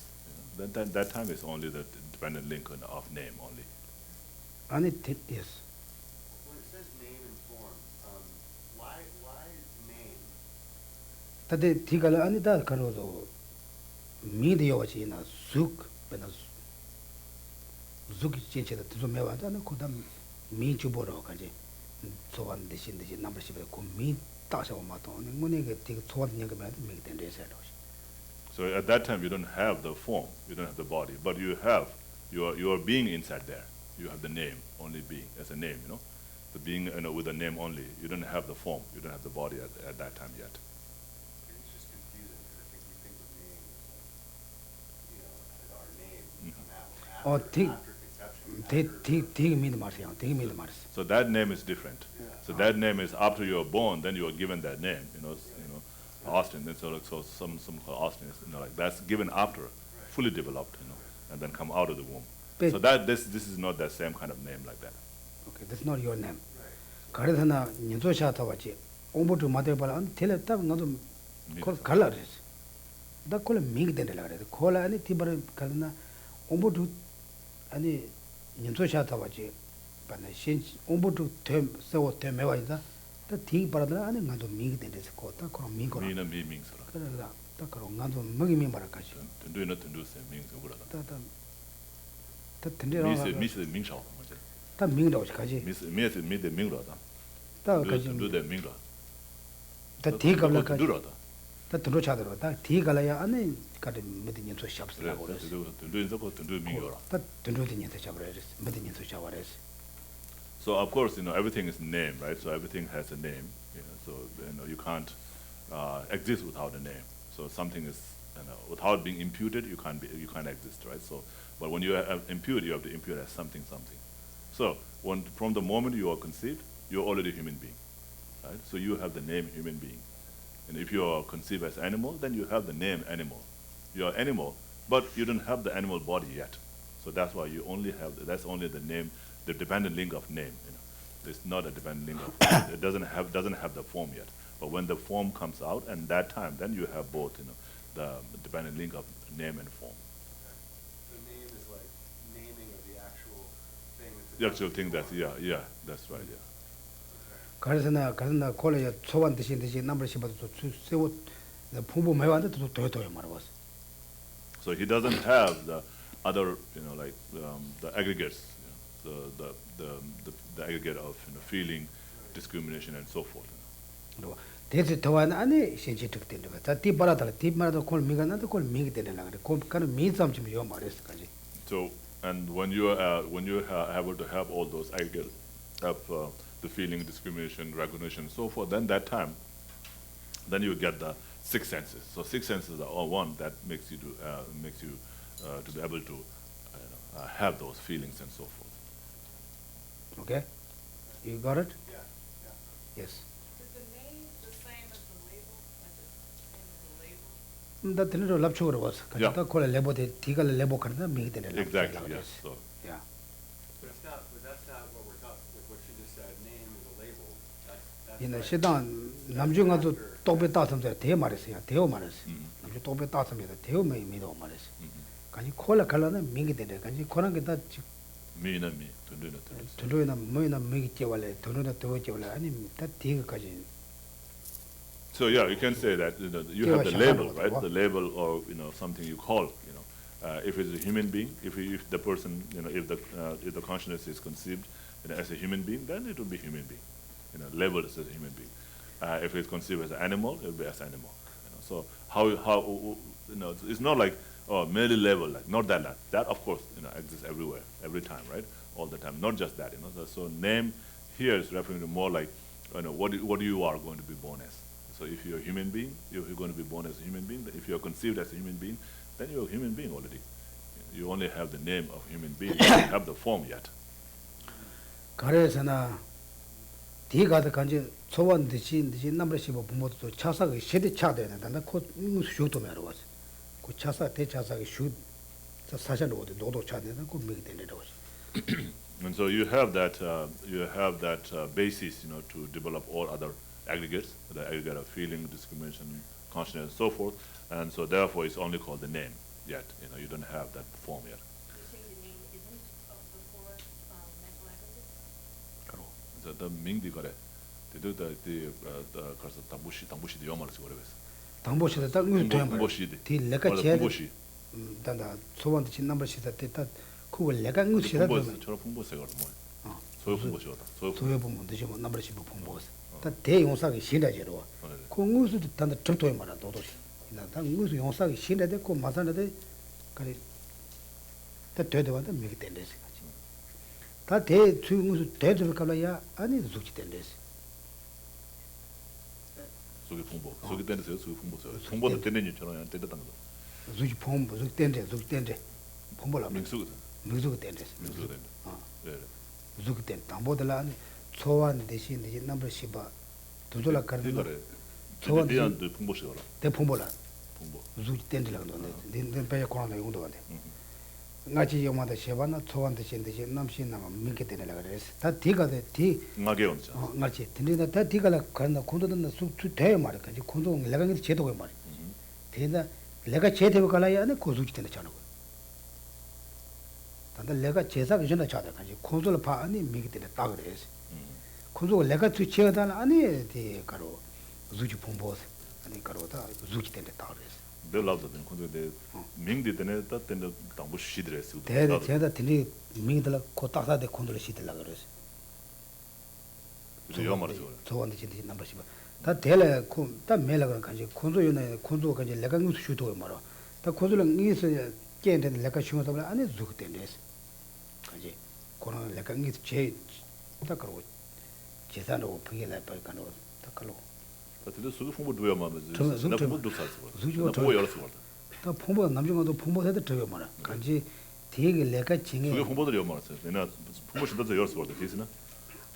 D: then that time is only the dependent link of name only.
B: 아니 yes.
F: When it says name and form, why name?
B: 다데 티갈 아니다 가로도 미디어지나 쑥 베나 쑥이 진짜다 좀 매와다는 고담 미주보러 가지 소원 대신 남버십에 고미 따서 마도 뭐네게 되게 소원 얘기 말 미된 데서도.
D: So at that time you don't have the form, you don't have the body, but you are being inside there. You have the name, only being as a name, the being with a name only. You don't have the form, you don't have the body at that time yet.
F: It's just confusing because I think we think of names, as our name come out after conception.
D: So that name is different.
F: Yeah.
D: So that name is after you are born, then you are given that name. Austin. And so some call Austin. Like that's given after, fully developed. And then come out of the womb.
B: But
D: so that this is not the same kind of name like that.
B: Okay, that's not your name. 가르다나 년도샤 타와지 옹보도 마데발 안 텔레탑 나도 콜 갈라레스. 다 콜 미기 된다 그래. 콜 아니 티바르 갈나 옹보도 아니 년도샤 타와지 반나 신 옹보도 템 세워 템메와이다. 다 티바르다 아니 나도 미기 된데서 코타 그럼 미고.
D: 미나 미밍스.
B: 그러다 다 그럼 나도 먹이 미마라까지.
D: Do not do same means 그러다.
B: 다 된대로.
D: 미스 민샤오.
B: 다 민다고 가지.
D: 미스 민다다.
B: 다 가지.
D: do the 민다.
B: 다 티가블까지.
D: 두라다.
B: 다 들어차더라. 다 티가라야 안에 가데 메디니 소 샵스라고 그랬어.
D: do 민요라.
B: 다 들어디니 대 잡으래스. 메디니 소 샤와레스.
D: So of course, everything is name, right? So everything has a name. So you can't exist without a name. So something is, without being imputed, you can't exist, right? So But when you have impute, you have to impute as something. So from the moment you are conceived, you're already a human being, right? So you have the name human being. And if you are conceived as animal, then you have the name animal. You are animal, but you don't have the animal body yet. So that's why you only have, that's only the name, the dependent link of name. It's not a dependent link of it doesn't have the form yet. But when the form comes out, and that time, then you have both, the dependent link of name and form.
F: The name is like naming of the actual thing.
D: The actual thing that's that's right, yeah.
B: 가르스나 콜레야 초반 대신 넘버 시바도 세워 풍부 매완데 또 도요도요 말아봤어.
D: So he doesn't have the other, like the aggregates, the aggregate of feeling, discrimination, and so forth.
B: 대체 더한 안에 신체 특된데 다 뒤바라다 뒤바라도 콜 미가나도 콜 미게 되는 라 그래. 콜 가는 미삼 좀 요 말했어까지.
D: So and when you are able to have all those aggregates of the feeling, discrimination, recognition, and so forth, then that time, then you get the six senses. So six senses are all one that makes you to be able to have those feelings and so forth.
B: Okay, you got it?
F: Yeah.
B: Yes.
E: Is the name the same as the label? Like the same as the label?
B: 다 들으러 랍초로 왔어.
D: Yeah.
B: 다 콜레 레보데 디갈 레보 간다 미게 되는 라.
D: Exactly, yes. So,
B: Yeah.
F: But that's not what we're talking. Like what you just said, name is a label. That's
B: 이나
F: like
B: 시단 남중아도 또베 따섬서 대 말했어요. 대어 말했어. 남중 또베 따섬에서 대어 미도 말했어. 간이 콜라 갈라는 미게 되네. 간이 코난 게다
D: me는 me, to
B: 들로이나 뭐이나 미게 째월래. 들로나 또 째월래. 아니 다 디가까지.
D: So yeah, you can say that you have the label, right? The label, or something you call. If it's a human being, if the person, if the consciousness is conceived as a human being, then it will be human being. Labeled as a human being. If it's conceived as an animal, it will be as animal. So how it's not like merely label, like not that. That of course exists everywhere, every time, right? All the time. Not just that. So name here is referring to more like what you are going to be born as. So if you're a human being, you're going to be born as a human being. If you're conceived as a human being, then you're a human being already. You only have the name of human being. You don't have the form yet.
B: 가래서나 디가도 간지 초원 대신 남을 씹어 부모도 차사가 시대 차대는 단다 코 수도 말아왔어. 그 차사 대차사가 슈 사실로 노도 차대는 그 미게 되는 거지.
D: And so you have that basis, to develop all other aggregates, the aggregate of feeling, discrimination, consciousness, and so forth. And so therefore it's only called the name yet. You don't have that form yet.
E: You're saying the name isn't of the four mental aggregates?
D: So the Mingdi kore, they do the tambushi the yomaru sigorevas.
B: 당보시다 딱 무슨 돼야 말이야.
D: Tambushi.
B: 디 내가 제야
D: Tambushi.
B: 단다 초원 대신 남을 시다 때다 그걸 내가 무시다 되면
D: 저런 풍부세가 뭐. 소유 풍부시다.
B: 소유 부분 되지 뭐 남을 씹어 본보스. 다 대용사기 신다제로. 공무수도 단다 접토에 말아 도도시. 나 무슨 용사기 신다데 고 마산데 그래. 다 되도한테 미게 된대지. 다 대충 대들 갈라야 아니 죽지 된대지.
D: 소기 풍부. 소기 된데서 소기 풍부세요. 풍부도 되는 일처럼 된다는 거.
B: 죽지 풍부 죽 된대. 풍부라.
D: 민수가
B: 된대지.
D: 민수가 된다. 네.
B: 죽 된. 담보들라 초원 대신 이제 남을 씹어 도돌아 가는 거.
D: 초원 대한도 풍부시더라.
B: 대풍보라.
D: 풍부.
B: 죽지 된지라고 하는데. 내 배에 코로나 용도 안돼. 나지 영마다 쉐바나 초원 대신 남신 나가 민게 되는 그래서 다 디가데 디
D: 나게 온죠.
B: 맞지. 근데 다 디가라 간다 콘도는 수수 대 말까지 콘도 내가 이제 제도가 말. 대다 내가 제대로 갈아야 하는 고수지 되는 잖아. 단다 내가 제사가 전에 자다 가지 콘도를 봐 아니 미게 되는 딱 그래서. 콘도가 내가 주 제어다 아니 디 가로 수지 풍보스 아니 가로다 수지 되는 딱 그래서.
D: They love that. 근데 Mingdi 때는 딱 때는 tambushi
B: 대대 제가 들이 민들 고딱사데 콘도를 시들라 그래서.
D: 그래서 요마르죠.
B: 저한테 진짜 넘버 10. 다 대래 다 매라 그런 간지 콘도요네 콘도 간지 내가 무슨 슈도 말아. 다 콘도는 이서 깨는데 내가 쉬어도 안에 죽 때문에. 간지 코로나 내가 이서 제딱 그러고 계산하고 그게라 빨간로 딱 그러고.
D: 근데 소기 풍부 도야 마면서
B: 저
D: 나 풍부도 살았어.
B: 수지가
D: 나 보고 열었어.
B: 다 풍부 남중도 풍부해도 되게 많아. 간지 되게 내가 징에
D: 그게 홍보들이 말았어요. 내가 홍보시다도 열었어 버도 되시나?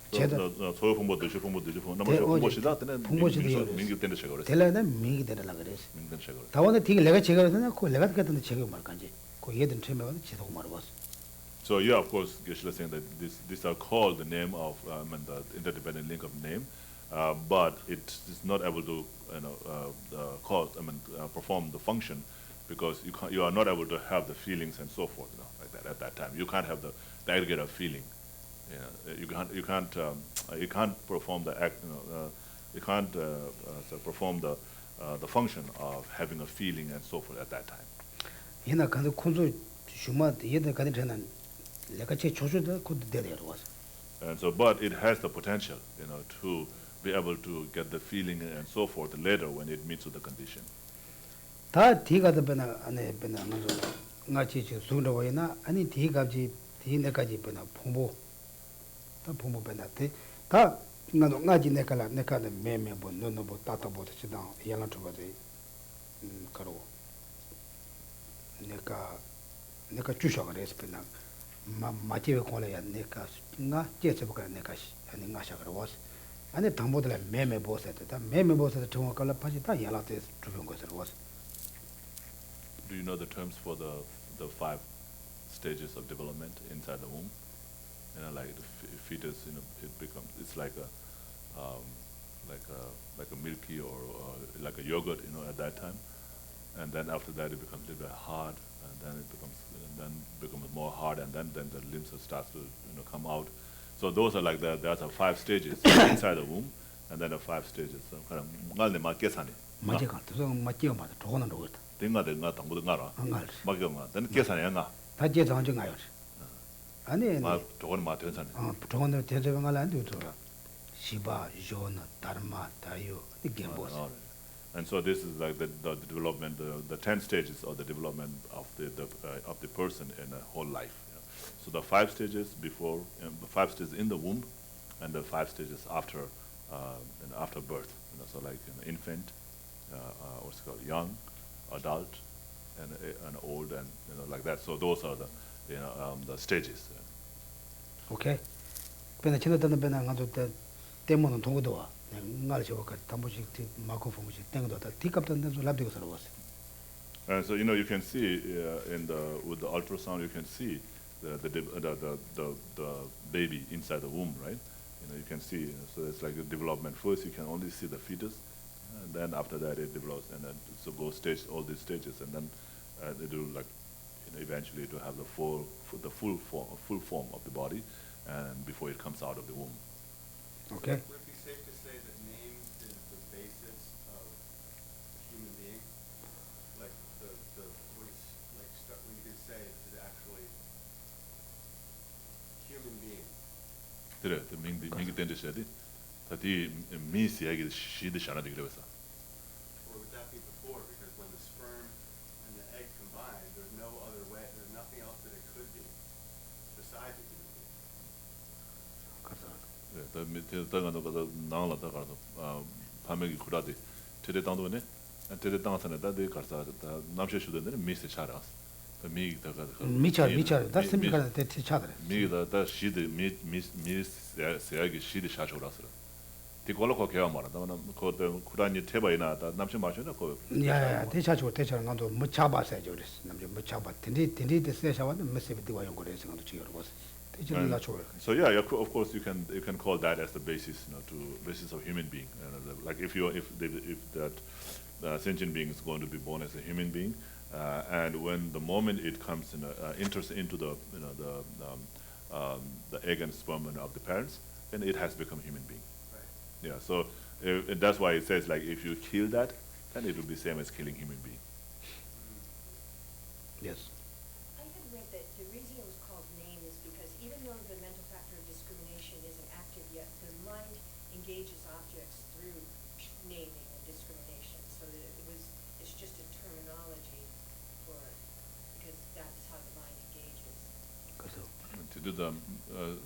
D: 저 홍보도 저 홍보도 저 홍보시다 때는 민기 때문에 제가 그랬어요.
B: 델라는 민기 되라 그랬어.
D: 민기 때문에 제가 그랬어요.
B: 다원에 되게 내가 제가 그러냐 그 내가 그랬는데 제가 말 간지. 그 얘들 처음에 지도고 말았어.
D: So yeah, of course, Geshe is saying that these are called the name of the interdependent link of name, but it is not able to perform the function because you are not able to have the feelings and so forth, like that at that time. You can't have the aggregate of feeling. You can't perform the act. You can't perform the function of having a feeling and so forth at that time.
B: 얘나 간도 콘소 주마 얘들 간이 되는 내가 제 조조도 그 대대로 왔어.
D: And so, but it has the potential, to be able to get the feeling and so forth later when it meets with the condition.
B: 다 뒤가도 변화 안에 변화 가서 나치 저 손으로 와이나 아니 뒤가지 뒤내까지 변화 풍부 다 풍부 변화돼 다 나도 나지 내가라 내가는 매매보 너너보 따따보도 지당 연락 줘봐도 그러고 내가 주셔가 그래서 변화 마치에 걸어야 내가 나 제쳐보가 내가 아니 나샤 그러고서 아니 담보들 매매보서다 매매보서도 정확 걸어 파지 다 연락돼 주는 것으로 와서.
D: Do you know the terms for the 5 stages of development inside the womb? Like the fetus, it's like a milky or like a yogurt, at that time, and then after that it becomes a little bit hard, and then it becomes more hard, and then the limbs starts to come out. So those are like there's 5 stages inside the womb, and then the 5 stages. So kind of ngalne ma kesane.
B: 맞게 갔다. 저 맞게 맞아. 저거는 저거다.
D: 내가 당보도 알아.
B: 안 알지.
D: 막경아. 난 계산해 가.
B: 다 계산 좀 가요. 아니.
D: 저거는 마 된산해.
B: 저거는 대접은 안 돼도 시바, 조나, 다르마, 다요. 이게 뭐지?
D: And so this is like the development, the 10 stages of the development of the person in a whole life. So the 5 stages before, the 5 stages in the womb, and the 5 stages after, and after birth. So like infant, what's it called, young, adult, and old, and like that. So those are the stages.
B: Okay. 근데 지나다는 배나 가도 때문에 동고도 와. 날 저거 담보식 마코 포무식 땡도다. 티값도 좀 랍되고 살아왔어.
D: And so you can see with the ultrasound you can see the baby inside the womb, right? You can see. So it's like a development. First you can only see the fetus. And then after that it develops, and then so goes all these stages, and then they do like eventually to have the full form of the body, and before it comes out of the womb.
B: Okay.
F: Would it be safe to say that name is the basis of human being? Like when you can say this is actually human being.
D: 그래, 그 민기 던지셔야 돼. 다디 미스 얘기 시드 샤나 되게 그래서.
F: Or would that be before? Because when the sperm and the egg combine, there's no other way. There's nothing else that it could be besides a human being.
D: 네, 더 밑에 들어가는 거도 나올라다 가서 밤에 구라디 제대 당도네. 제대 당선에 다들 가서 남셔 주던데 미스 차라. 더 미기다 가서.
B: 미차. 다 심리가 대 차더래.
D: 미기다 다 시드 미스 세야기 시드 샤초라서. 디콜로코 개와 말아. 나는 그 구라니 테바이나 다 남셔 마셔나 거.
B: 야야 대차죠. 대차는 가도 못 잡아서 저랬어. 남자 못 잡아. 딘디 대세샤와는 메시브 디와 연구해서 가도 지역으로 봤어.
D: So yeah, of course you can call that as the basis, basis of human being. Like if that sentient being is going to be born as a human being, and when the moment it comes enters into the egg and sperm of the parents, then it has become human being.
F: Right.
D: Yeah. So that's why it says like if you kill that, then it will be same as killing human being.
B: Yes.
G: I had read that the reason it was called name is because even though the mental factor of discrimination isn't active yet, the mind engages objects through naming and discrimination, so that it's just a terminology for it, because that's how the mind engages.
B: 그래서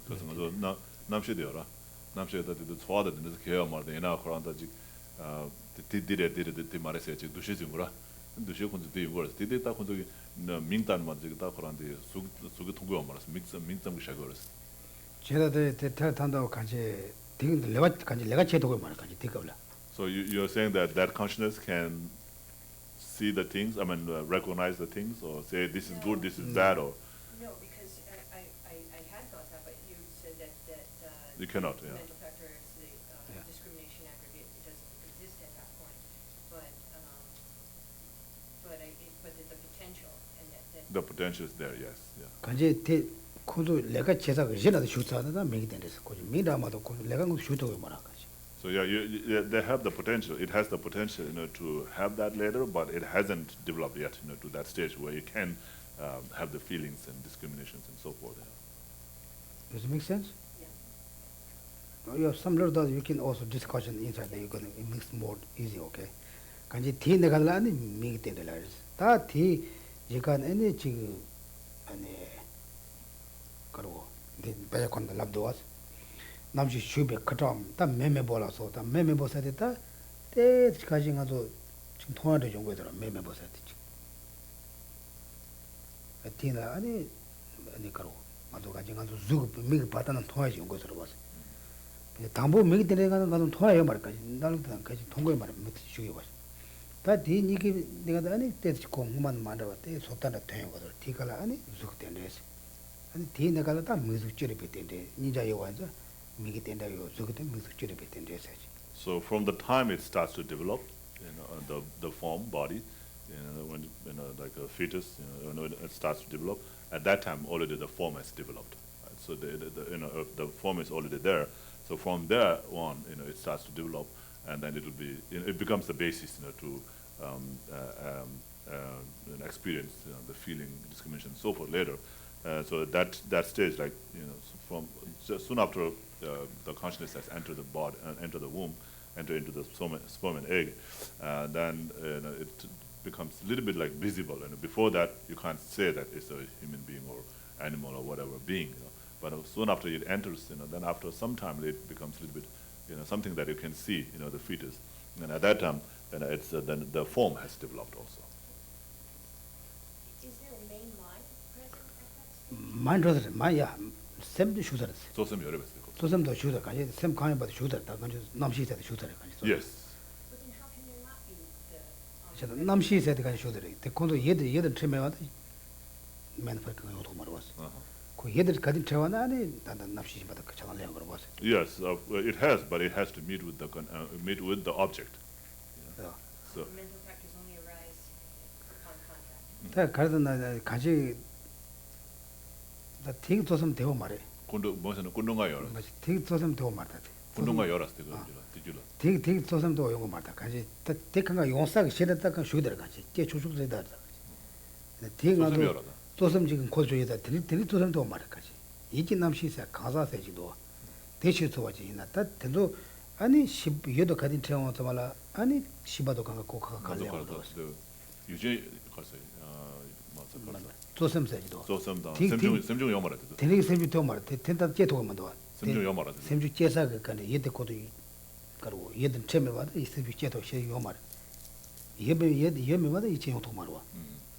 D: 그래서 나 남셔되어라. 남셔다 되도 좋아다 되는 개와 말다 이나 그런다 지 디디레 말해서 지 두시진 거라. 근데 시콘도 돼 이거 되게 딱 건조기 민단만 저기 딱 그런데 속에 통고 말았어. 민점 샤거스.
B: 제다들 대탄다고 같이 되게 내가 제도고 말아 같이 되거라.
D: So you're saying that consciousness can see the things, I mean recognize the things or say this is good, this is bad or
G: No, because I had thought that, but you said that
D: You cannot,
G: the
D: yeah.
G: mental factor is the
B: Yeah.
G: discrimination aggregate. It doesn't exist at that point, but the potential and that
D: the potential is there, yes. Yeah.
B: 같이 코도 내가 제사가 지나도 슈트하다 맥이 된대서 코지 미라마도 코 내가 그 슈트고 말아 같이.
D: So yeah, they have the potential. It has the potential, to have that later, but it hasn't developed yet, to that stage where you can have the feelings and discriminations and so forth. Yeah.
B: Does it make sense?
G: yeah.
B: No, you have some little that you can also discussion inside that you're gonna it makes more easy, okay? 간지 티 내가 라니 맥이 된대라. 다티 제가 애니 지금 아니 그러고 네 배역한다 랍도와스 남시 슈베 카탐 다 메메 볼라서 다 메메 보사데다 때까지 가서 지금 통화도 정보더라 메메 보사데 티나 아니 그러고 맞아 가지고 가서 쭉 미기 받다는 통화지 온 것으로 봤어. 담보 미기 때문에 가는 통화예요 말까지 나는 같이 통고에 말을 못 주게 봤어. 다 뒤니기 내가 아니 때 공만 만들어 때 속단에 되는 거들 티가라 아니 쭉 된대서 아니 뒤 내가 다 무슨 된대 니자 요와서 미기 된다요 저기도 무슨 된대서
D: So from the time it starts to develop, the form body, when like a fetus, when it starts to develop, at that time already the form has developed. Right? So the form is already there. So from there on, it starts to develop, and then it will be, it becomes the basis, to experience the feeling, discrimination, and so forth later. So that stage, like from just soon after the consciousness has entered the body, enter the womb, enter into the sperm and egg, then it becomes a little bit like visible. And before that, you can't say that it's a human being or animal or whatever being. But soon after it enters, then after some time it becomes a little bit, something that you can see, the fetus. And at that time, it's then the form has developed also.
C: Is there a main mind present at that stage?
B: 만들어서 마야 샘도 슈더스
D: So some Yorubas.
B: 소샘도 슈더 가지 샘 강에 봐도 슈더다 가지 남시세도 슈더래 가지
D: Yes.
G: But then how can there not be the
B: 저 남시세도 가지 슈더래 대콘도 얘들 treme와도 맨파크 요도 말was 그 얘들 가진 tre와나 아니 단단 남시 받아 그 장을 내는 거 봤어
D: Yes, it has, but it has to meet with the object. So
G: mental factors only arise upon contact?
B: 다 가르던 가지 다 되게 조금 되고 말해
D: 군동가 열어.
B: 맞지 되게 조금 되고 말다
D: 군동가 열었을 때 뒤줄라.
B: 되게 조금 더 용거 말다 가지 대강가 용사가 싫었다 그 슈더래 가지 제 조축되다 되게
D: 소금
B: 나도
D: 열어다.
B: 조금 지금 고조에다 되게 조금 더 말해 가지 이게 남시세 가사세지도 대시도 와지 나다 된도 아니 얘도 가진 체험하다 말아 아니 시바도 강가 고카가 갈래고
D: 유제 가서 맞아.
B: 조sem세지도
D: 조sem다.
B: 티-
D: 샘중 영어라 때.
B: 되게 샘주 더 말아 텐다 제도만 더
D: 샘중 영어라 때.
B: 샘주 제사가 간에 얘도 고도 가로 얘도 체매 받아 이 샘주 제도 시 요말 얘 메마다 이 체험 더 말아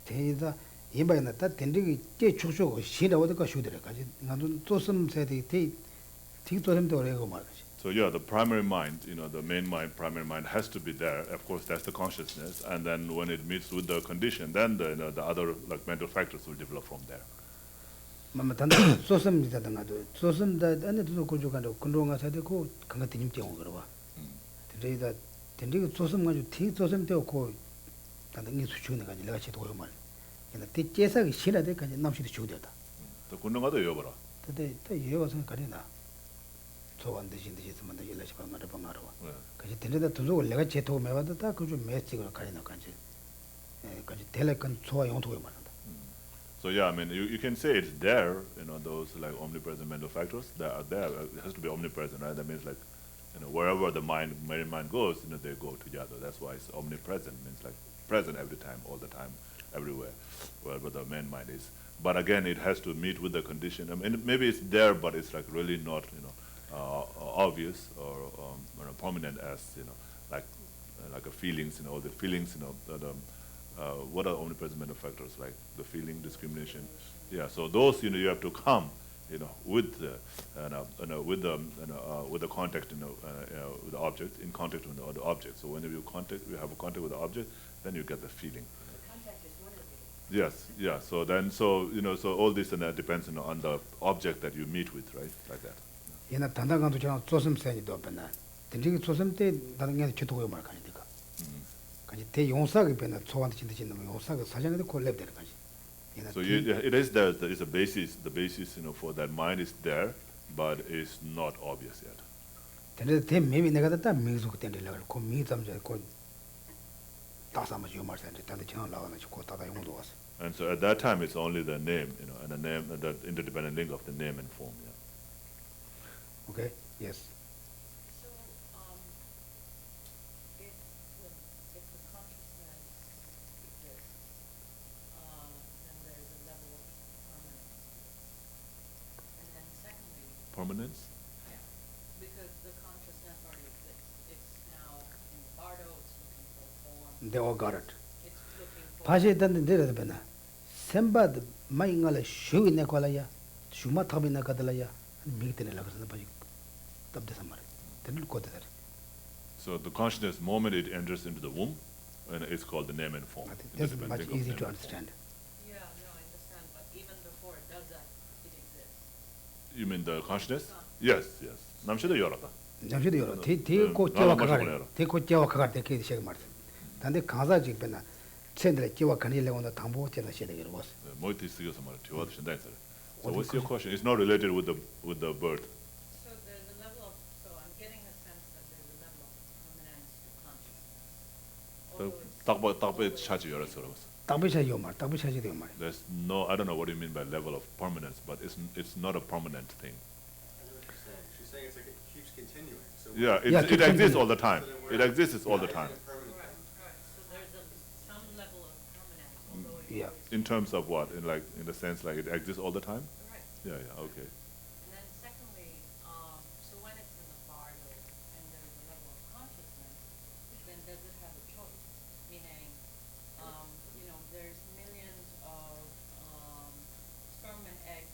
B: 대다 예바나 다 텐디기 제 축쇼고 시다 어디가 슈더래 가지 나도 조sem세디 되게 조sem도 오래고 말이지
D: So yeah, the primary mind, the main mind, primary mind has to be there. Of course, that's the consciousness, and then when it meets with the condition, then the other like mental factors will develop from there.
B: 마마 단다 소섬이다던가도 소섬다 안에도 고조간도 군동가 사대고 강가 드님 때고 그러와 데이다 덴디가 소섬 가지고 티 소섬 때고 단당이 수치는 가지 내가 지도 말 근데 티 제사가 싫어대 가지 남시도 주되다
D: 또 군동가도 여봐라.
B: 근데 또 예와서 가리나 소원 대신 대신만 더 연락이 받는 거 방하러와 그래서 덴디다 두고 내가 제도 매와도 다 그저 매스가 가리나 가지 가지 텔레컨 소와 용도에 말한다
D: So yeah, I mean, you can say it's there, those like omnipresent mental factors that are there. It has to be omnipresent, right? That means like, wherever the mind goes, they go together. That's why it's omnipresent, means like present every time, all the time, everywhere, wherever the main mind is. But again, it has to meet with the condition. I mean, maybe it's there, but it's like really not, obvious or prominent as, like a feelings, all the feelings, what are omnipresent mental factors like the feeling, discrimination? Yeah, so those you have to come with with the contact with the object, in contact with the other object. So whenever you have a contact with the object, then you get the feeling.
G: Contact is one of the.
D: Yes, yeah. So then, so all this depends on the object that you meet with, right? Like that.
B: 얘는 단단간도 저랑 조심 생기도 없나. 진짜 조심 때 다른 게 주도고 말 가니까. 가지 대 용사가 변나 초반에 진짜 진는 용사가 사전에도 콜랩 되는 거지.
D: So it is there is a basis. The basis for that mind is there, but it's not obvious yet.
B: 근데 대 매미 내가 됐다 미국 때리려고 그 미담자 그 다사마 요마르한테 단데 지나 나와나 고 다다 용도 왔어.
D: And so at that time it's only the name, and the name, the interdependent link of the name and form. Yeah.
B: Okay. Yes.
E: So, if the consciousness exists, then there's a level of permanence. And then secondly,
D: Permanence?
E: yeah, because the consciousness already exists. It's now in the bardo, it's looking for form,
B: They all got it.
E: it's looking for...
B: 파시던 데를 배나. 셈바드 마잉을 쉬우네 콜아야. 슈마 타비나 가들아야. 미기테네 라가서 바지. 답대서 말해. 데를 거대다.
D: So the consciousness, moment it enters into the womb, and it's called the name and form.
B: That's
D: Interdependent
B: much
D: link of
B: easy
D: name
B: to
D: and form.
B: understand.
E: Yeah, no, I understand, but even before it does that, it exists.
D: You mean the consciousness? Yes, yes. 남시도 열었다.
B: 잠시도 열어. 대고 째와 가가래. 대고 째와 가가래 대게 시작 말해. 단데 가사직 배나. 첸들 째와 간이래 온다 담보 째나 시대게 버스.
D: 모이티 쓰여서 말이야. 뒤와도 신다 했어요. So what's your question? It's not related with the birth.
E: So there's a level of, so I'm getting a sense that there's a level of permanence to consciousness. Although it's
D: 딱배 차지 열었어.
B: 답이샤 요 말. 답이샤지 되 말.
D: There's no, I don't know what you mean by level of permanence, but it's not a permanent thing.
F: I know what she's saying. She's saying it's like it keeps continuing. So
D: Yeah,
B: Yeah,
D: it
B: keep
D: exists
B: continuing.
D: all the time. It exists all the time.
F: It's a permanent
E: right,
F: thing.
E: right. So there's some level of permanence, although it's
B: Yeah.
D: In terms of what? In the sense like it exists all the time?
E: right.
D: Yeah, yeah, okay.
E: And then secondly, so when it's in the bardo and there's a level of consciousness, then does it have a choice? Meaning, there's millions of sperm and egg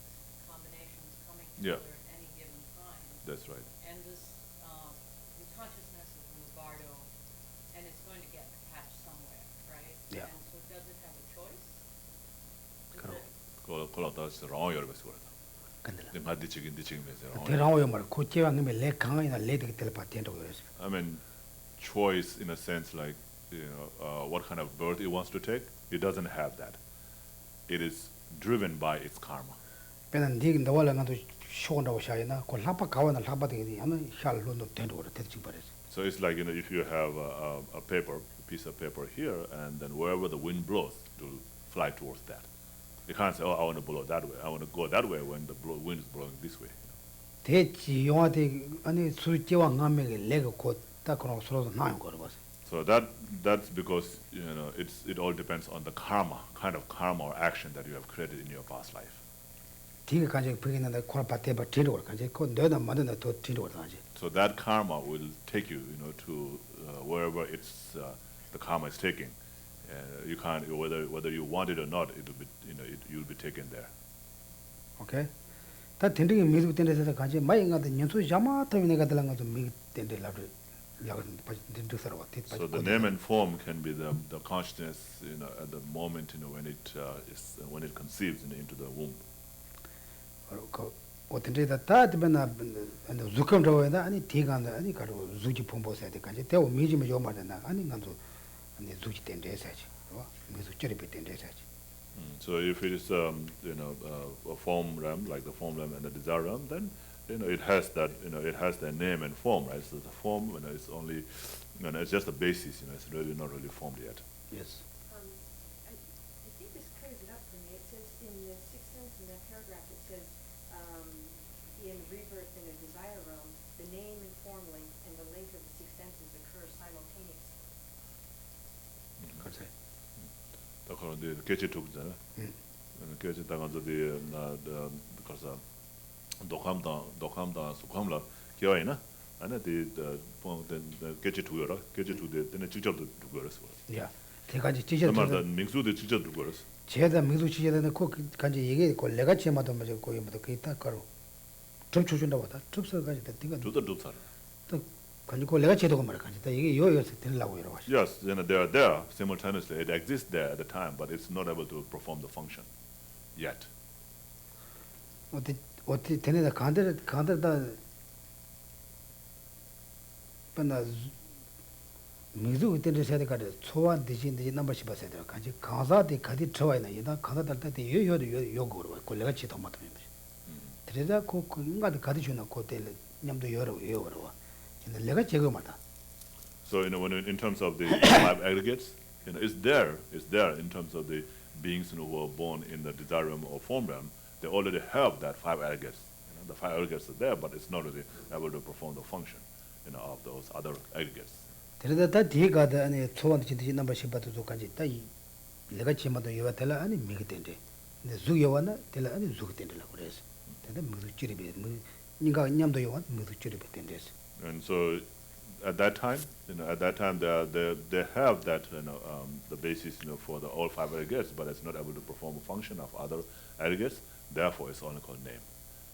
E: combinations coming
D: Yeah.
E: together at any given time.
D: That's right.
E: And this the consciousness is in the bardo, and it's going to get attached somewhere, right?
B: Yeah.
E: And so does it have a choice? Is
B: 그럼.
E: it-
D: 그걸 다시 랑 열었어.
B: 간들라.
D: 내가 뒤치면서.
B: 대라오 요 말. 고 째와 님에 레 강이나 레드게 텔파 텐도 그랬어.
D: I mean, choice in a sense like what kind of birth it wants to take. It doesn't have that. It is driven by its karma.
B: 배는 니 너월랑 가도 쇼온다고 샤이나 고 라파 가와나 라파 되게 하면 샬로도 텐도 그래 대지 버렸어.
D: So it's like if you have a piece of paper here, and then wherever the wind blows, it will fly towards that. You can't say, "Oh, I want to blow that way. I want to go that way" when the wind is blowing this way.
B: 대지 용화대 아니 수제와 남에게 레고 곧딱 그런 서로 나요 거를 봤어.
D: So that's because it all depends on the kind of karma or action that you have created in your past life.
B: 디가 간제 버기는데 코라파 대바 뒤로 걸 간제 그 너나 만드는 더 뒤로 걸 간제.
D: So that karma will take you, to wherever the karma is taking. You can't, whether you want it or not, it will be, you'll be taken there.
B: 오케이. 다 텐딩이 미국 텐데서 간제 마이가데 년수 자마타미 내가 들은 것도 미 텐데 라브 야가 텐데 서로 왔대.
D: So the name and form can be the consciousness, at the moment, when it conceives into the womb.
B: 그 어떤데다 다 되면은 zucum 저거다 아니 대간다 아니 가로 zu지 폼보서야 돼 간제 대오 미지면 요 말이나 아니 간도 아니 zu지 텐데 해야지. 어? 미국 저리비 텐데 해야지.
D: So if it is a form realm, like the form realm and the desire realm, then it has that it has the name and form, right? So the form it's only it's just the basis, it's really not really formed yet.
B: Yes.
G: I think this clears it up for me. It says in the sixth sentence in that paragraph, it says, in rebirth in a desire realm, the name and form link and the link of the six senses occur simultaneously.
B: 그렇지.
D: 다 그런데 개체 tuk잖아. 개체 당한저디 나 그래서 독함다 수함라 기어이나 아니 디 개체 투여라 개체 투데 때문에 직접도 두고였어.
B: 야. 대가지
D: The
B: 지셔
D: Mingsu the teacher to girls.
B: 제가 미수 지셔는 꼭 간지 이게 그 내가 제마도 맞아 거기부터 그 있다 가로 좀 주준다고 하다 접서 가지 되가
D: To the Dupsar.
B: 또 간지 그 내가 제도가 말아 간지 이게 요요서 되려고 이러고 하시
D: Yes, they are there simultaneously. It exists there at the time, but it's not able to perform the function yet.
B: 어디 되네다 간들다 반나 미수 그때 세대 가데 초안 대신데 넘버 10 세대 간지 강사데 가디 처와이나 이다 강사들 때 요거로 그 내가 제도 맞다 그래서 그 인가도 가디 주나 그때 냠도 요로 근데 내가 제거 맞다
D: So when in terms of the five aggregates, it's there in terms of the beings who were born in the desire realm or form realm. They already have that five aggregates. The five aggregates are there, but it's not really able to perform the function of those other aggregates.
B: 그래서 다 뒤가다 아니 초안 진짜 넘버 10바도 저까지 다 내가 제마도 요와 될라 아니 미게 된대 근데 주요와나 될라 아니 주게 된다고 그래서 근데 무슨 찌리비 니가 냠도 요와 무슨 찌리비 된대서
D: And so at that time, they have that the basis for the all five aggregates, but it's not able to perform a function of other aggregates. Therefore, it's only called name.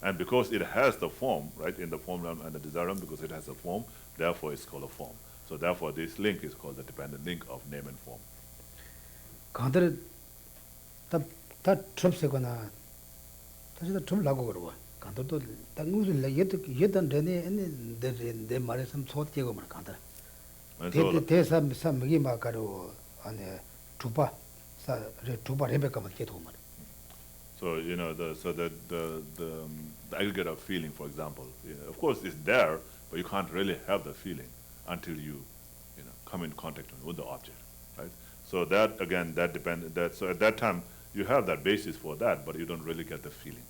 D: And because it has the form, right, in the form realm and the desire realm, because it has a form, therefore it's called a form. So therefore, this link is called the dependent link of name and form.
B: 간들 다 접세거나 다시다 좀 라고 그러고 간들도 딱 무슨 예던 전에 내 말에 좀 소띠고 말 간들
D: And so,
B: 대사 삼기 마가로 안에 두바 레베카만 계속 말
D: so the aggregate of feeling, for example, of course, it's there, but you can't really have the feeling until you come in contact with the object, right? So that again, so at that time you have that basis for that, but you don't really get the feeling.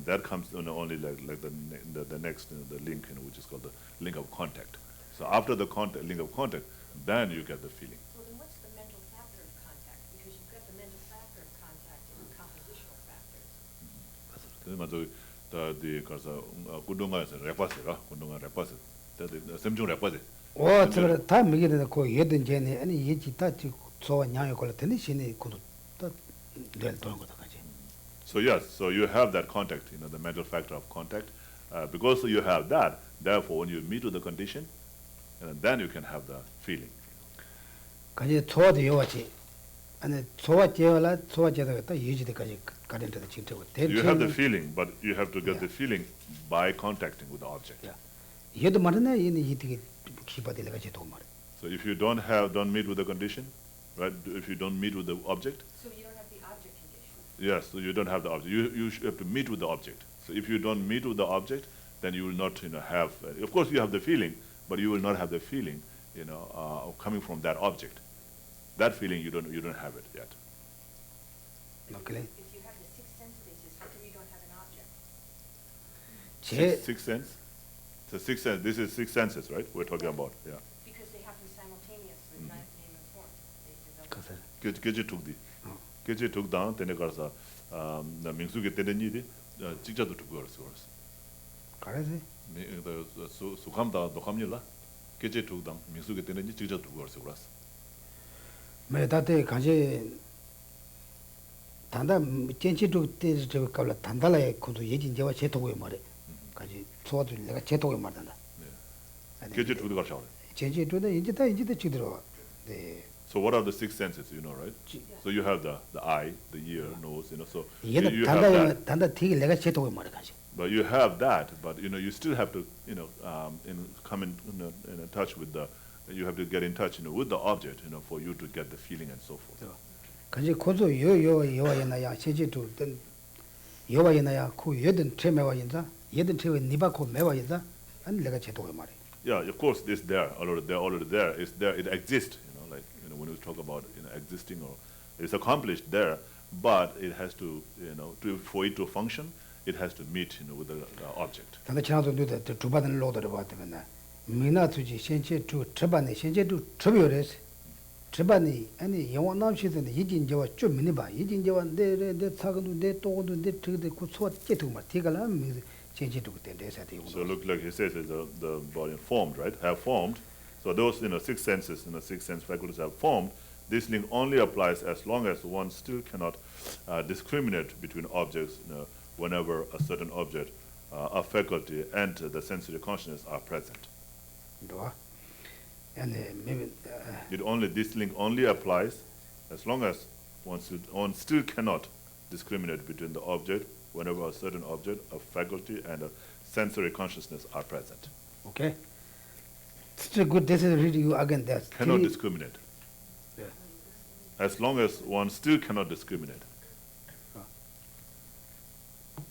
D: That comes only like the next the link, which is called the link of contact. So after the link of contact, then you get the feeling.
G: Well, then what's the mental factor of contact? Because you've got the mental factor of contact and the compositional factors.
D: 그래서 the 그래서 군동가에서 래퍼스가 군동가 래퍼스, sem중 래퍼스.
B: 와, 저거 다 미기는 그 예든 전에 아니 예지 다 저 냥이 걸을 텐데 신이 그도 될 도는 거다 가지.
D: So yes, so you have that contact, the mental factor of contact. Because you have that, therefore, when you meet with the condition, and then you can have the feeling.
B: 가지 초와도 요같이 아니 초와제라 초와제다가 예지대까지 가는데도 진짜고.
D: You have the feeling, but you have to get the feeling by contacting with the object.
B: 얘도 말이네 이 되게 기바들가 제도 말.
D: So if you don't meet with the condition, right? If you don't meet with the object,
G: So you don't have the object condition.
D: yes, so you don't have the object. You have to meet with the object. So if you don't meet with the object, then you will not have. Of course, you have the feeling, but you will not have the feeling, coming from that object. That feeling you don't have it yet.
B: Okay.
G: If you have the six sense basis, how come you don't have an object?
D: Six sense. So six sense. This is six senses, right? We're talking about, yeah.
G: Because they happen simultaneously, not name and form. They develop.
B: 가서
D: Geshe tukdi. Geshe tukdang tene karsa na mingsuke tene nidi 직자도 두고 그랬어.
B: 가라지.
D: 수감다 녹함일라. Geshe tukdang mingsuke tene 니 직자도 두고 그랬어.
B: 매다때 가지 단다 젠치도 때 저 갑라 단달라에 그도 예진제와 제도고에 말해. 가지 소화도 내가 제도고에 말한다.
D: 네. Geshe tukdi 가르쳐.
B: 젠치도 이제 다 지들어. 네.
D: So what are the six senses, right? So you have the eye, the ear, nose, so
B: 얘는
D: you have that.
B: 단다 되게 내가 제도고에 말해 가지.
D: But you have that, but you still have to come in touch with you have to get in touch with the object for you to get the feeling and so forth.
B: 가지 고조 요와야나야 세제도 된 요와야나야 그 여든 체매와 인자 여든 체와 니바코 매와 인자 아니 내가 제도고에 말해.
D: Yeah, of course it's there already there. It's there, it exists, when we talk about existing, or it's accomplished there, but it has to for it to function, it has to meet with the object.
B: 단다 지나도 누다 두 받은 로드를 봤다면 미나 투지 현재 두 처반에 현재 두 처별해서 처반이 아니 영원 남시든 이진제와 좀 미니바 이진제와 내 사근도 내 또고도 내 저게 그 소화 깨도 말 티가라 현재 두 그때 내서 되고.
D: So look like he says the body formed, right? Have formed. So those six senses, six sense faculties have formed, this link only applies as long as one still cannot discriminate between objects whenever a certain object, a faculty, and the sensory consciousness are present.
B: And maybe
D: This link only applies as long as one still cannot discriminate between the object whenever a certain object, a faculty, and a sensory consciousness are present.
B: okay. Still good. This is reading you again. There's
D: Cannot
B: three-
D: discriminate.
B: Yeah.
D: As long as one still cannot discriminate.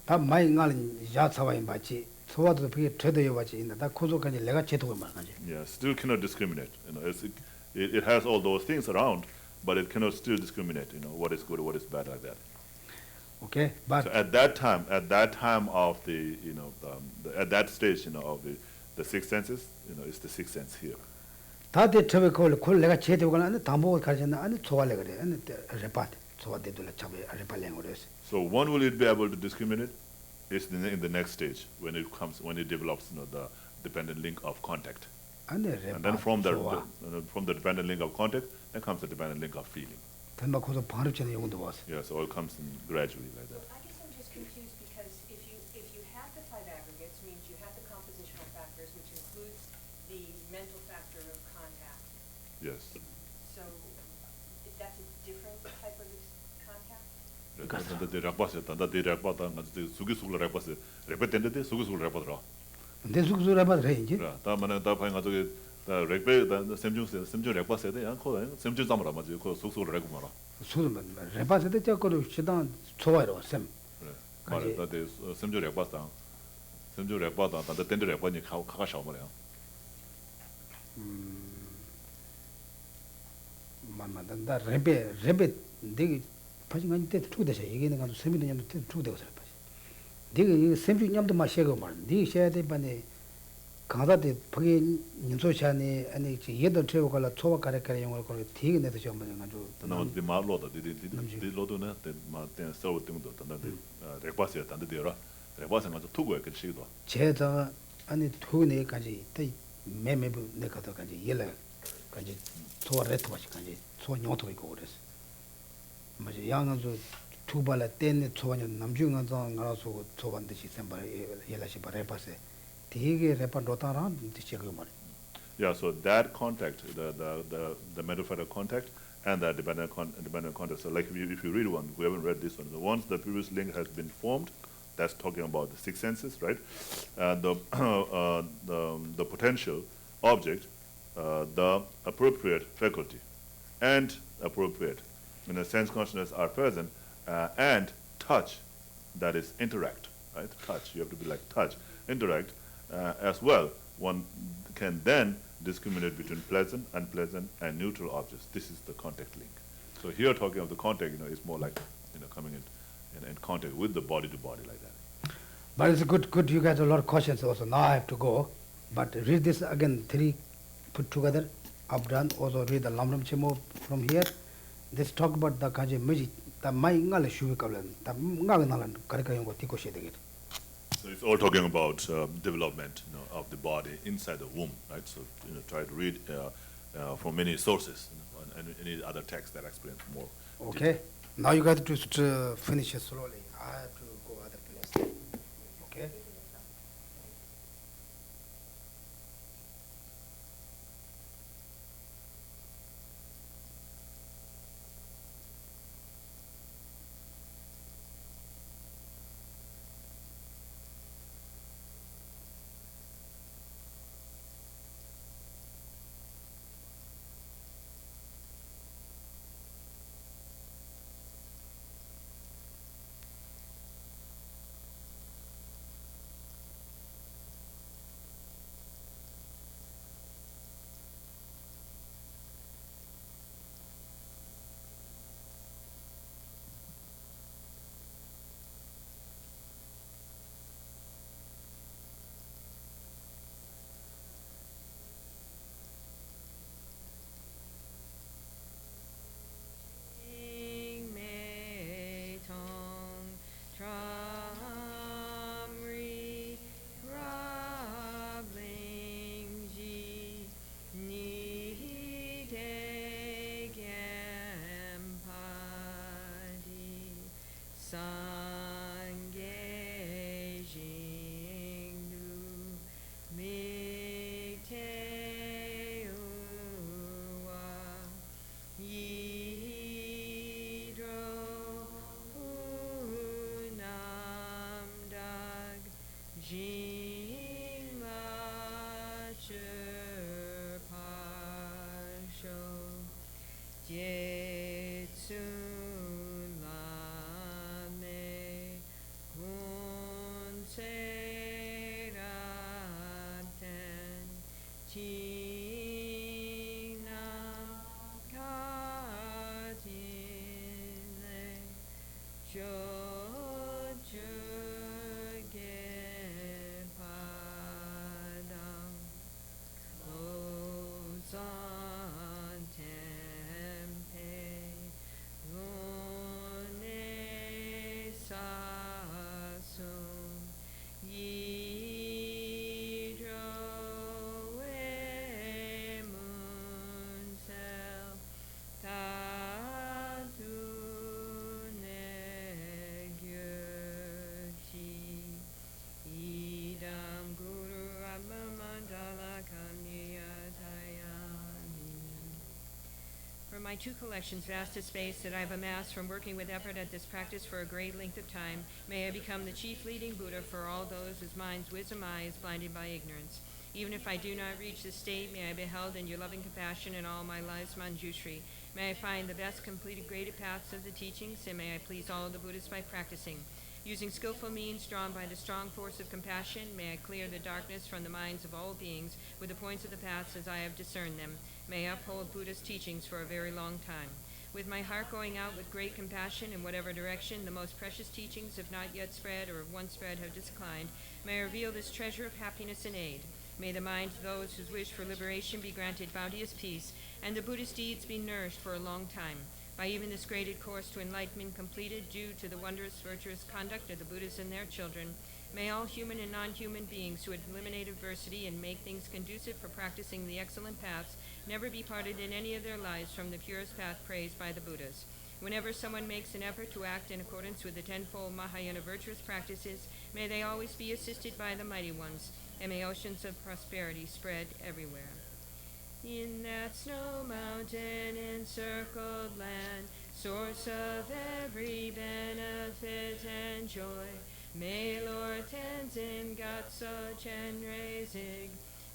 B: 다 많이 나는 야차와인 바치 소와도 그게 제대로 바치 있는데 다 고속까지 내가 제대로 말하지.
D: Yeah, still cannot discriminate. It has all those things around, but it cannot still discriminate. What is good, what is bad, like that.
B: Okay, but
D: So at that time of at that stage, of the six senses, it's the sixth sense here.
B: 다들 저에 걸 내가 제대로 가는 담보 가르쳤나 아니 좋아래 그래. 아니 레파트 좋아대도 잡에 레팔랭 그래서.
D: So when will it be able to discriminate? It's in the next stage when it develops the dependent link of contact.
B: 아니
D: And then
B: 레파트
D: from
B: 좋아.
D: the dependent link of contact, then comes the dependent link of feeling.
B: 닮아 고속 바르치는 용도 봤어.
D: Yeah, so it comes in gradually like that.
G: I guess I'm just confused because if you have the five aggregates, means you have the compositional factors, which includes the mental factor of contact.
D: Yes.
G: So that's a different type of contact?
B: 내 숙소 레파트 해 이제. 수도 레파트도 저거로 시단 좋아요 쌤. 만만다 레베 되게 파진간 때 투대서 얘기는 가도 세미도 냠도 투대서 파지. 되게 이 샘주 냠도 마셔고 말. 네 셔야 돼 반에 강다데 거기 인소샤니 아니 얘도 채워 갈라 초와 가래가래 영어를 거기 되게 내도 좀 가지고
D: No, the marloda, the lodona, the Martin Soul Tingo, the Repasia, and the Dera, Repasan was two work and she do.
B: 제가 아니 투네까지 때 매매부 내가도까지 얘라까지 초와레트까지 초녀도 있고 그래서 맞아 양아도 투발에 때네 초반에 남중한서 가서 초반듯이 셈바 얘라시 바레파세 되게 레파도타란 뜻이고 말.
D: Yeah, so that contact, the metaphorical contact, and that dependent contact. So, like if you read one, we haven't read this one. So once the previous link has been formed, that's talking about the six senses, right? The potential object, the appropriate faculty, and appropriate, when the sense consciousness are present, and touch, that is interact, right? Touch, you have to be like touch, interact as well. One can then discriminate between pleasant, unpleasant, and neutral objects. This is the contact link. So here, talking of the contact, it's more like coming in contact with the body to body like that.
B: But it's good. You got a lot of questions also. Now I have to go. But read this again. Three put together. I've done. Also read the Lam-rim Chen-mo from here. Let's talk about the kanji music. The mai ngale shuvi kablan. The ngale nalan karika yongo tiko shedegit.
D: So it's all talking about development, of the body inside the womb, right? So try to read from many sources, and any other text that explains more.
B: Okay. Now you got to finish it slowly. I have to go other place. Okay.
A: from my 2 collections, vast as space, that I have amassed from working with effort at this practice for a great length of time, may I become the chief leading Buddha for all those whose minds' wisdom eye is blinded by ignorance. Even if I do not reach this state, may I be held in your loving compassion in all my life's Manjushri. May I find the best completed graded paths of the teachings, and may I please all the Buddhas by practicing. Using skillful means drawn by the strong force of compassion, may I clear the darkness from the minds of all beings with the points of the paths as I have discerned them. May I uphold Buddha's teachings for a very long time. With my heart going out with great compassion in whatever direction the most precious teachings have not yet spread or have once spread have declined, may I reveal this treasure of happiness and aid. May the minds of those whose wish for liberation be granted bounteous peace, and the Buddhist deeds be nourished for a long time. By even this graded course to enlightenment completed due to the wondrous virtuous conduct of the Buddhas and their children, may all human and non-human beings who eliminate adversity and make things conducive for practicing the excellent paths never be parted in any of their lives from the purest path praised by the Buddhas. Whenever someone makes an effort to act in accordance with the 10-fold Mahayana virtuous practices, may they always be assisted by the mighty ones, and may oceans of prosperity spread everywhere. In that snow mountain encircled land, source of every benefit and joy, may Lord Tenzin Gyatso Chenrezig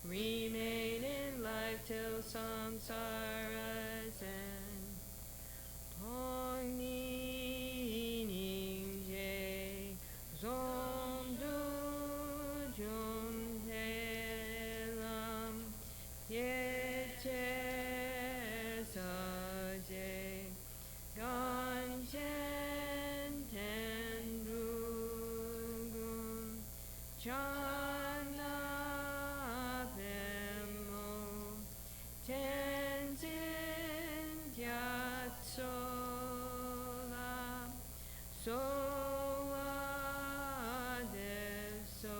A: remain in life till samsara's end. Tong ni ning je zom du jum he lam ye che sa je gan chen ten du gun chan na bemo tenzin gyatso la so wa de so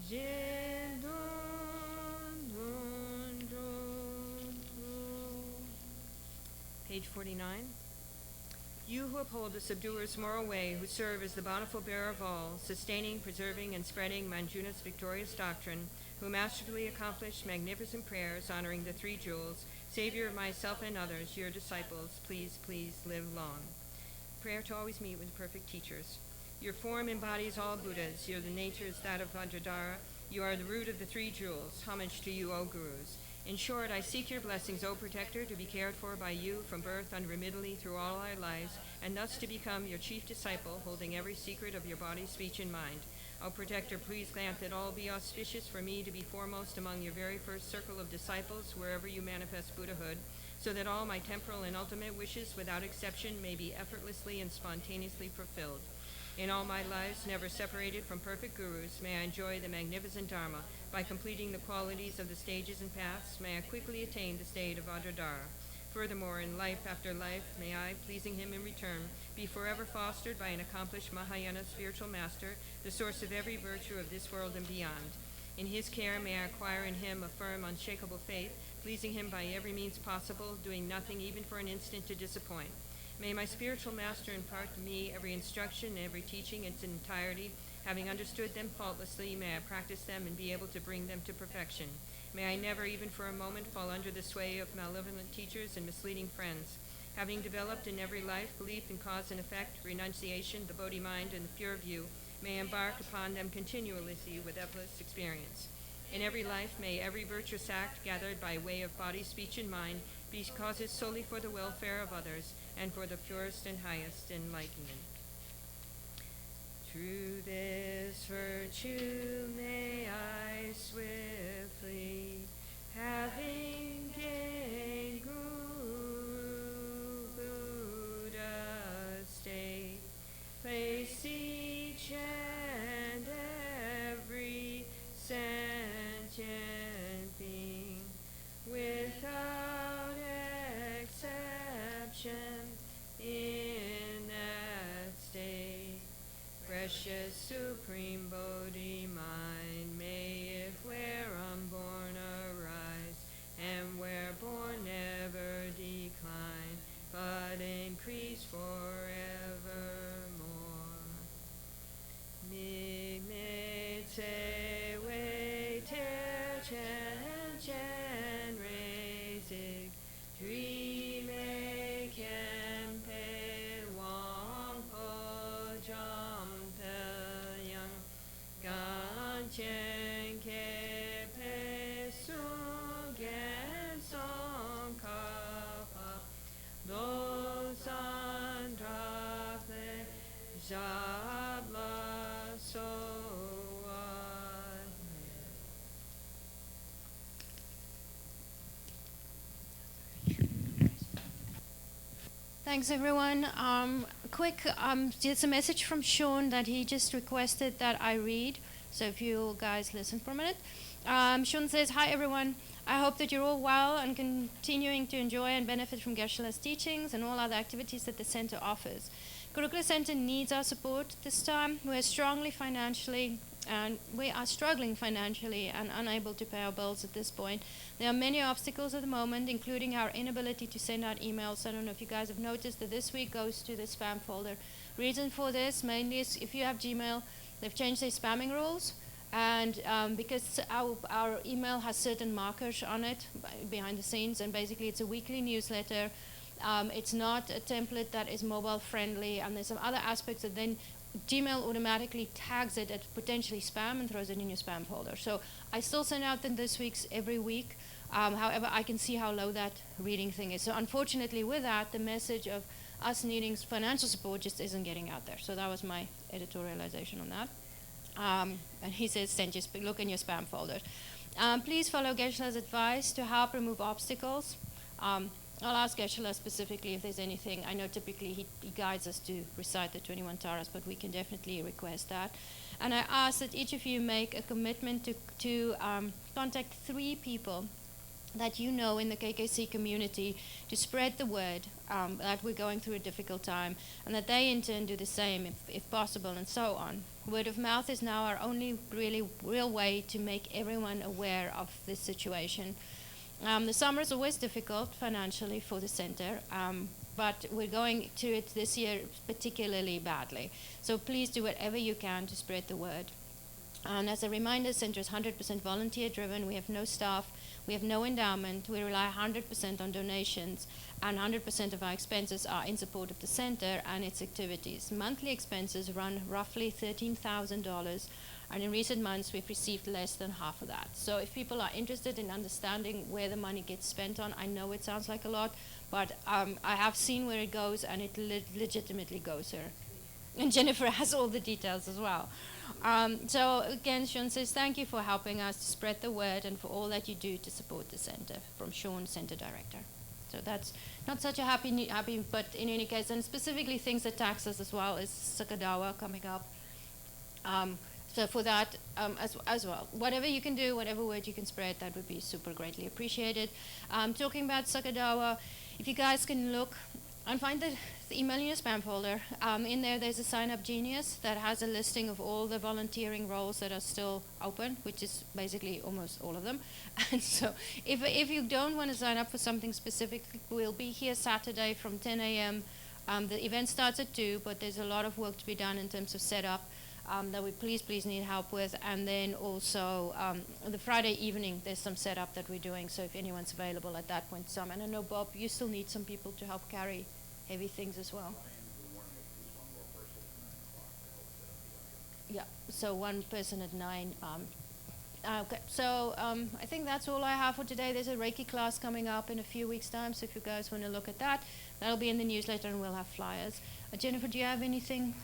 A: jin dun dun dun dun. Page 49. You who uphold the subduer's moral way, who serve as the bountiful bearer of all, sustaining, preserving, and spreading Manjuna's victorious doctrine, who masterfully accomplish magnificent prayers honoring the 3 jewels, Savior of myself and others, your disciples, please, please live long. Prayer to always meet with perfect teachers. Your form embodies all Buddhas. Your nature is that of Vajradhara. You are the root of the 3 jewels. Homage to you, O Gurus. In short, I seek your blessings, O Protector, to be cared for by you from birth unremittingly through all our lives, and thus to become your chief disciple, holding every secret of your body, speech, and mind. O Protector, please grant that all be auspicious for me to be foremost among your very first circle of disciples wherever you manifest Buddhahood, so that all my temporal and ultimate wishes, without exception, may be effortlessly and spontaneously fulfilled. In all my lives, never separated from perfect gurus, may I enjoy the magnificent Dharma. By completing the qualities of the stages and paths, may I quickly attain the state of Vajradhara. Furthermore, in life after life, may I, pleasing him in return, be forever fostered by an accomplished Mahayana spiritual master, the source of every virtue of this world and beyond. In his care, may I acquire in him a firm, unshakable faith, pleasing him by every means possible, doing nothing even for an instant to disappoint. May my spiritual master impart to me every instruction and every teaching in its entirety. Having understood them faultlessly, may I practice them and be able to bring them to perfection. May I never, even for a moment, fall under the sway of malevolent teachers and misleading friends. Having developed in every life belief in cause and effect, renunciation, the Bodhi mind, and the pure view, may I embark upon them continuously with effortless experience. In every life, may every virtuous act gathered by way of body, speech, and mind be causes solely for the welfare of others and for the purest and highest enlightenment. Through this virtue may I swiftly, having gained Guru Buddha state, place each and every sentient being without exception in that state. Precious supreme Bodhi mind, may if where unborn arise, and where born never decline, but increase forevermore. Migme te wei ter chen chen reizig, dream Zala Soa.
H: Thanks, everyone. It's a message from Sean that he just requested that I read. So if you guys listen for a minute. Sean says, "Hi, everyone. I hope that you're all well and continuing to enjoy and benefit from Geshe-la's teachings and all other activities that the center offers. Kurukulla Center needs our support this time. We are struggling financially and unable to pay our bills at this point. There are many obstacles at the moment, including our inability to send out emails. I don't know if you guys have noticed that this week goes to the spam folder. Reason for this mainly is if you have Gmail, they've changed their spamming rules. And because our email has certain markers on it behind the scenes, and basically it's a weekly newsletter. It's not a template that is mobile friendly, and there's some other aspects that then Gmail automatically tags it as potentially spam and throws it in your spam folder. So I still send out them this week's every week. However, I can see how low that reading thing is. So unfortunately with that, the message of us needing financial support just isn't getting out there. So that was my editorialization on that. And he says, look in your spam folder. Please follow Geshe-la's advice to help remove obstacles. I'll ask Geshe-la specifically if there's anything. I know typically he guides us to recite the 21 taras, but we can definitely request that. And I ask that each of you make a commitment to contact 3 people that you know in the KKC community to spread the word that we're going through a difficult time, and that they in turn do the same if possible, and so on. Word of mouth is now our only really real way to make everyone aware of this situation. The summer is always difficult financially for the center, but we're going to it this year particularly badly. So please do whatever you can to spread the word. And as a reminder, the center is 100% volunteer driven. We have no staff, we have no endowment, we rely 100% on donations, and 100% of our expenses are in support of the center and its activities. Monthly expenses run roughly $13,000, and in recent months we've received less than half of that. So if people are interested in understanding where the money gets spent on, I know it sounds like a lot, but I have seen where it goes, and it legitimately goes there. And Jennifer has all the details as well. So again, Sean says, thank you for helping us to spread the word and for all that you do to support the center, from Sean, Center Director. So that's not such a happy, but in any case, and specifically things that tax us as well is Sakadawa coming up. So for that as well, whatever you can do, whatever word you can spread, that would be super greatly appreciated. Talking about Sakadawa, if you guys can look and find the email in your spam folder. In there's a Sign Up Genius that has a listing of all the volunteering roles that are still open, which is basically almost all of them. And so if you don't want to sign up for something specific, we'll be here Saturday from 10 a.m. The event starts at 2, but there's a lot of work to be done in terms of setup that we please need help with. And then also the Friday evening, there's some setup that we're doing. So if anyone's available at that point, and I know, Bob, you still need some people to help carry heavy things as well. Yeah, so one person at 9. Okay, so I think that's all I have for today. There's a Reiki class coming up in a few weeks' time, so if you guys want to look at that, that'll be in the newsletter and we'll have flyers. Jennifer, do you have anything